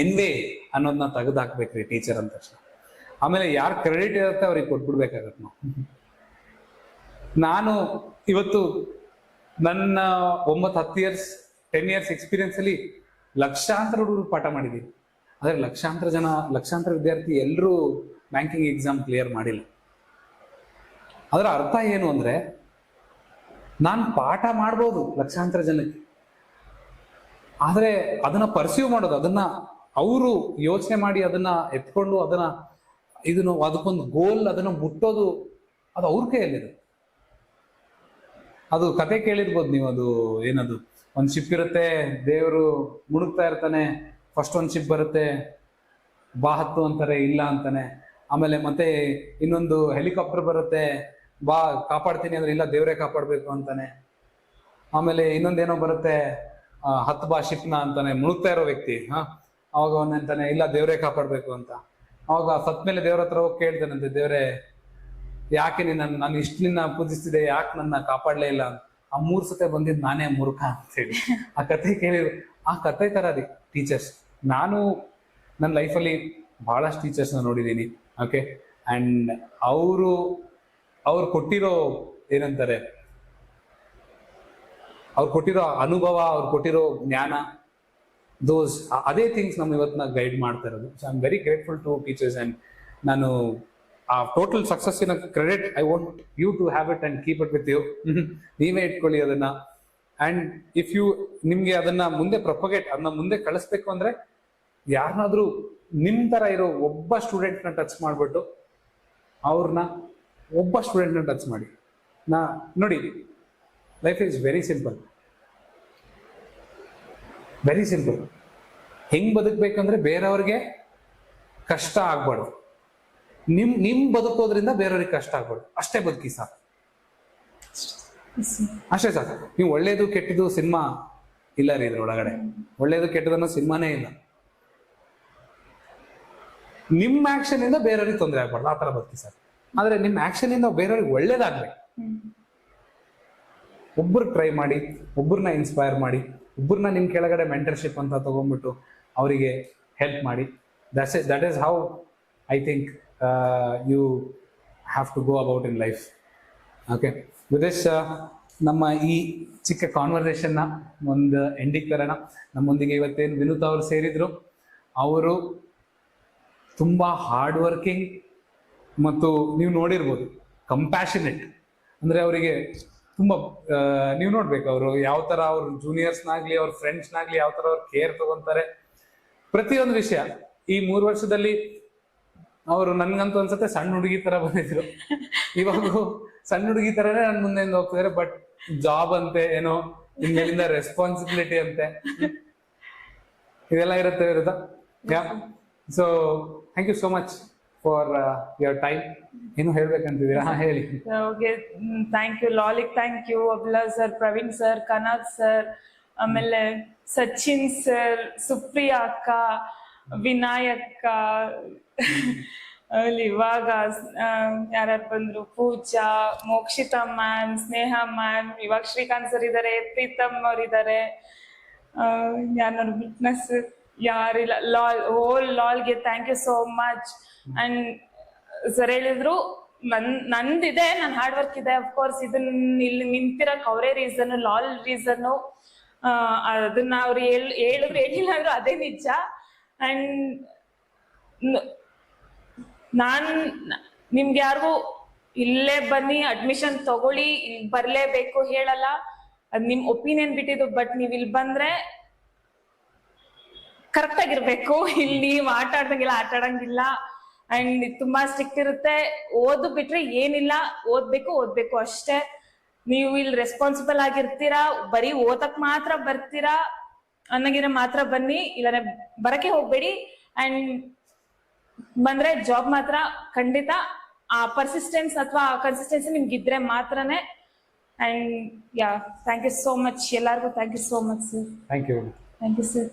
ಎನ್ವೆ ಅನ್ನೋದನ್ನ ತೆಗೆದು ಹಾಕ್ಬೇಕ್ರಿ ಟೀಚರ್ ಅಂದ ತಕ್ಷಣ. ಆಮೇಲೆ ಯಾರು ಕ್ರೆಡಿಟ್ ಇರುತ್ತೆ ಅವ್ರಿಗೆ ಕೊಟ್ಬಿಡ್ಬೇಕಾಗತ್ತೆ ನಾವು. ನಾನು ಇವತ್ತು ನನ್ನ 9-10 years 10 years ಎಕ್ಸ್ಪೀರಿಯನ್ಸ್ ಅಲ್ಲಿ ಲಕ್ಷಾಂತರ ಹುಡುಗರು ಪಾಠ ಮಾಡಿದ್ದೀನಿ. ಆದರೆ ಲಕ್ಷಾಂತರ ವಿದ್ಯಾರ್ಥಿ ಎಲ್ಲರೂ ಬ್ಯಾಂಕಿಂಗ್ ಎಕ್ಸಾಮ್ ಕ್ಲಿಯರ್ ಮಾಡಿಲ್ಲ. ಅದರ ಅರ್ಥ ಏನು ಅಂದ್ರೆ, ನಾನು ಪಾಠ ಮಾಡ್ಬೋದು ಲಕ್ಷಾಂತರ ಜನಕ್ಕೆ, ಆದರೆ ಅದನ್ನ ಪರ್ಸ್ಯೂ ಮಾಡೋದು, ಅದನ್ನ ಅವರು ಯೋಚನೆ ಮಾಡಿ ಅದನ್ನ ಎತ್ಕೊಂಡು ಅದಕ್ಕೊಂದು ಗೋಲ್ ಅದನ್ನ ಮುಟ್ಟೋದು, ಅದು ಅವ್ರ ಕೈಯಲ್ಲಿದೆ. ಅದು ಕತೆ ಕೇಳಿರ್ಬೋದು ನೀವು. ಅದು ಏನದು, ಒಂದು ಶಿಪ್ ಇರುತ್ತೆ, ದೇವರು ಮುಳುಗ್ತಾ ಇರ್ತಾನೆ, ಫಸ್ಟ್ ಒಂದು ಶಿಪ್ ಬರುತ್ತೆ, ಬಾ ಹತ್ತು ಅಂತಾರೆ, ಇಲ್ಲ ಅಂತಾನೆ. ಆಮೇಲೆ ಮತ್ತೆ ಇನ್ನೊಂದು ಹೆಲಿಕಾಪ್ಟರ್ ಬರುತ್ತೆ, ಬಾ ಕಾಪಾಡ್ತೀನಿ ಅಂದ್ರೆ, ಇಲ್ಲ ದೇವರೇ ಕಾಪಾಡ್ಬೇಕು ಅಂತಾನೆ. ಆಮೇಲೆ ಇನ್ನೊಂದೇನೋ ಬರುತ್ತೆ, 10 ಬಾ ಶಿಪ್ನ ಅಂತಾನೆ, ಮುಳುಗ್ತಾ ಇರೋ ವ್ಯಕ್ತಿ. ಅವಾಗ ಅವನಂತಾನೆ, ಇಲ್ಲ ದೇವರೇ ಕಾಪಾಡ್ಬೇಕು ಅಂತ. ಅವಾಗ ಸತ್ಮೇಲೆ ದೇವ್ರ ಹತ್ರ ಹೋಗಿ ಕೇಳ್ತಾನಂತೆ, ದೇವ್ರೆ ಯಾಕೆ ನಾನು ಇಷ್ಟು ನಿನ್ನ ಪೂಜಿಸ್ತಿದೆ, ಯಾಕೆ ನನ್ನ ಕಾಪಾಡ್ಲೇ ಇಲ್ಲ ಅಂತ. ಆ 3 ಸತೆ ಬಂದಿದ್ದು ನಾನೇ ಮೂರ್ಖ ಅಂತೇಳಿ ಆ ಕತೆ ಕೇಳಿದ್ರು. ಆ ಕತೆ ತರ ರೀ ಟೀಚರ್ಸ್. ನಾನು ನನ್ನ ಲೈಫಲ್ಲಿ ಬಹಳಷ್ಟು ಟೀಚರ್ಸ್ನ ನೋಡಿದ್ದೀನಿ. ಓಕೆ, ಅಂಡ್ ಅವ್ರು ಕೊಟ್ಟಿರೋ ಏನಂತಾರೆ, ಅವ್ರು ಕೊಟ್ಟಿರೋ ಅನುಭವ, ಅವ್ರು ಕೊಟ್ಟಿರೋ ಜ್ಞಾನ, ಅದೇ ಥಿಂಗ್ಸ್ ನಮ್ಮ ಇವತ್ತನ್ನ ಗೈಡ್ ಮಾಡ್ತಾ ಇರೋದು. So I am very grateful to teachers. And ನಾನು ಆ ಟೋಟಲ್ ಸಕ್ಸಸ್ಸಿನ credit I want you to have it and keep it with you. ನೀವೇ ಇಟ್ಕೊಳ್ಳಿ ಅದನ್ನ. ಅಂಡ್ ಇಫ್ ನಿಮ್ಗೆ ಅದನ್ನ ಮುಂದೆ ಅದನ್ನ ಮುಂದೆ ಕಳಿಸ್ಬೇಕು ಅಂದ್ರೆ, ಯಾರನ್ನಾದ್ರೂ ನಿಮ್ ತರ ಇರೋ ಒಬ್ಬ ಸ್ಟೂಡೆಂಟ್ನ ಟಚ್ ಮಾಡ್ಬಿಟ್ಟು ಒಬ್ಬ ಸ್ಟೂಡೆಂಟ್ನ ಟಚ್ ಮಾಡಿ. ನೋಡಿ, ಲೈಫ್ ಈಸ್ ವೆರಿ ಸಿಂಪಲ್. ಹೆಂಗ್ ಬದುಕ್ಬೇಕಂದ್ರೆ, ಬೇರೆಯವ್ರಿಗೆ ಕಷ್ಟ ಆಗ್ಬಾರ್ದು. ನಿಮ್ ಬದುಕೋದ್ರಿಂದ ಬೇರೆಯವ್ರಿಗೆ ಕಷ್ಟ ಆಗ್ಬಾರ್ದು, ಅಷ್ಟೇ ಬದುಕಿ ಸಾಕು. ಅಷ್ಟೇ ಸಾಕು. ನೀವು ಒಳ್ಳೇದು ಕೆಟ್ಟದು ಸಿನಿಮಾ ಇಲ್ಲ ರೀ ಇದ್ರೊಳಗಡೆ. ಒಳ್ಳೇದು ಕೆಟ್ಟದನ್ನೋ ಸಿನಿಮಾನೇ ಇಲ್ಲ. ನಿಮ್ಮ ಆಕ್ಷನ್ ಇಂದ ಬೇರೆಯವ್ರಿಗೆ ತೊಂದರೆ ಆಗ್ಬಾರ್ದು, ಆ ತರ ಬದುಕಿ ಸಾಕು. ಆದ್ರೆ ನಿಮ್ಮ ಆಕ್ಷನ್ ಇಂದ ಬೇರೆಯವ್ರಿಗೆ ಒಳ್ಳೇದಾಗ್ಬೇಕು. ಒಬ್ಬರು ಟ್ರೈ ಮಾಡಿ, ಒಬ್ಬರನ್ನ ಇನ್ಸ್ಪೈರ್ ಮಾಡಿ, ಒಬ್ಬರನ್ನ ನಿಮ್ ಕೆಳಗಡೆ ಮೆಂಟರ್ಶಿಪ್ ಅಂತ ತಗೊಂಡ್ಬಿಟ್ಟು ಅವರಿಗೆ ಹೆಲ್ಪ್ ಮಾಡಿ. That is how I think you have to go about in life. Okay, with this ನಮ್ಮ ಈ ಚಿಕ್ಕ ಕಾನ್ವರ್ಸೇಷನ್ನ ಒಂದು ಎಂಡಿಗೆ ತರೋಣ. ನಮ್ಮೊಂದಿಗೆ ಇವತ್ತೇನು ವಿನುತಾ ಅವರು ಸೇರಿದ್ರು, ಅವರು ತುಂಬಾ ಹಾರ್ಡ್ ವರ್ಕಿಂಗ್ ಮತ್ತು ನೀವು ನೋಡಿರ್ಬೋದು ಕಂಪ್ಯಾಷನೇಟ್. ಅಂದ್ರೆ ಅವರಿಗೆ ತುಂಬಾ ನೀವು ನೋಡ್ಬೇಕು, ಅವರು ಯಾವ ತರ ಅವ್ರ ಜೂನಿಯರ್ಸ್ನಾಗ್ಲಿ ಅವ್ರ ಫ್ರೆಂಡ್ಸ್ನಾಗ್ಲಿ ಯಾವ ತರ ಅವ್ರು ಕೇರ್ ತಗೊಂತಾರೆ ಪ್ರತಿಯೊಂದು ವಿಷಯ. ಈ 3 ವರ್ಷದಲ್ಲಿ ಅವರು ನನ್ಗಂತೂ ಅನ್ಸುತ್ತೆ ಸಣ್ಣ ಹುಡುಗಿ ತರ ಬಂದಿದ್ರು. ಇವಾಗ ಸಣ್ಣ ಹುಡುಗಿ ತರನೇ ನನ್ ಮುಂದೆ ಹೋಗ್ತಿದಾರೆ. ಬಟ್ ಜಾಬ್ ಅಂತೆ, ಏನೋ ಇನ್ಮೇಲಿಂದ ರೆಸ್ಪಾನ್ಸಿಬಿಲಿಟಿ ಅಂತೆ, ಇದೆಲ್ಲ ಇರುತ್ತೆ. So thank you so much for your time. ಏನು ಹೇಳ್ಬೇಕಂತಿದ್ದೀರಾ? ಹೇಳಿ. ಓಕೆ, ಥ್ಯಾಂಕ್ ಯು ಲಾಲಿಕ್, ಥ್ಯಾಂಕ್ ಯು ಅಬ್ಲಾ ಸರ್, ಪ್ರವೀಣ್ ಸರ್, ಕನಾಥ್ ಸರ್, ಆಮೇಲೆ ಸಚಿನ್ ಸರ್, ಸುಪ್ರಿಯಾ ಅಕ್ಕ, ವಿನಾಯಕ್ಕ, ಆಮೇಲೆ ಇವಾಗ ಯಾರ್ಯಾರು ಬಂದ್ರು, ಪೂಜಾ, ಮೋಕ್ಷಿತಾ ಮ್ಯಾಮ್, ಸ್ನೇಹ ಮ್ಯಾಮ್, ಇವಾಗ ಶ್ರೀಕಾಂತ್ ಸರ್ ಇದ್ದಾರೆ, ಪ್ರೀತಮ್ ಅವ್ರು ಇದ್ದಾರೆ, ಯಾರು ವಿಟ್ನೆಸ್ ಯಾರಿಲ್ಲ, ಲಾಲ್ಗೆ thank you so much. And sir ಹೇಳಿದ್ರು ನಂದಿದೆ, ನನ್ ಹಾರ್ಡ್ ವರ್ಕ್ ಇದೆ, ಅಫ್ಕೋರ್ಸ್ ಇದನ್ನ ಇಲ್ಲಿ ನಿಂತಿರಕ್ ಅವರೇ ರೀಸನ್, ಲಾಲ್ ರೀಸನ್. ಅದನ್ನ ಅವ್ರು ಹೇಳಿದ್ರು ಹೇಳಿಲ್ಲ ಅಂದ್ರು ಅದೇ ನಿಜ. ಅಂಡ್ ನಾನ್ ನಿಮ್ಗೆ ಯಾರಿಗೂ ಇಲ್ಲೇ ಬನ್ನಿ ಅಡ್ಮಿಷನ್ ತಗೊಳ್ಳಿ, ಇಲ್ಲಿ ಬರ್ಲೇಬೇಕು ಹೇಳಲ್ಲ, ಅದ್ ನಿಮ್ ಒಪಿನಿಯನ್ ಬಿಟ್ಟಿದ್ದು. ಬಟ್ ನೀವ್ ಇಲ್ಲಿ ಬಂದ್ರೆ ಕರೆಕ್ಟ್ ಆಗಿರ್ಬೇಕು, ಇಲ್ಲಿ ಆಟ ಆಡ್ದಂಗೆಲ್ಲ ಆಟ ಆಡಂಗಿಲ್ಲ. ಅಂಡ್ ತುಂಬಾ ಸ್ಟ್ರಿಕ್ಟ್ ಇರುತ್ತೆ. ಓದು ಬಿಟ್ರೆ ಏನಿಲ್ಲ, ಓದ್ಬೇಕು ಅಷ್ಟೇ. ನೀವು ಇಲ್ಲಿ ರೆಸ್ಪಾನ್ಸಿಬಲ್ ಆಗಿರ್ತೀರಾ, ಬರೀ ಓದಕ್ ಮಾತ್ರ ಬರ್ತೀರಾ ಅನ್ನಗಿರ ಮಾತ್ರ ಬನ್ನಿ, ಇಲ್ಲಾಂದ್ರೆ ಬರಕ್ಕೆ ಹೋಗ್ಬೇಡಿ. ಅಂಡ್ ಬಂದ್ರೆ ಜಾಬ್ ಮಾತ್ರ ಖಂಡಿತ ಆ ಪರ್ಸಿಸ್ಟೆನ್ಸ್ ಅಥವಾ ಕನ್ಸಿಸ್ಟೆನ್ಸಿ ನಿಮ್ಗೆ ಇದ್ರೆ ಮಾತ್ರನೇ. And yeah, thank you so much ಎಲ್ಲಾರ್ಗು. Thank you so much sir. Thank you. Thank you sir.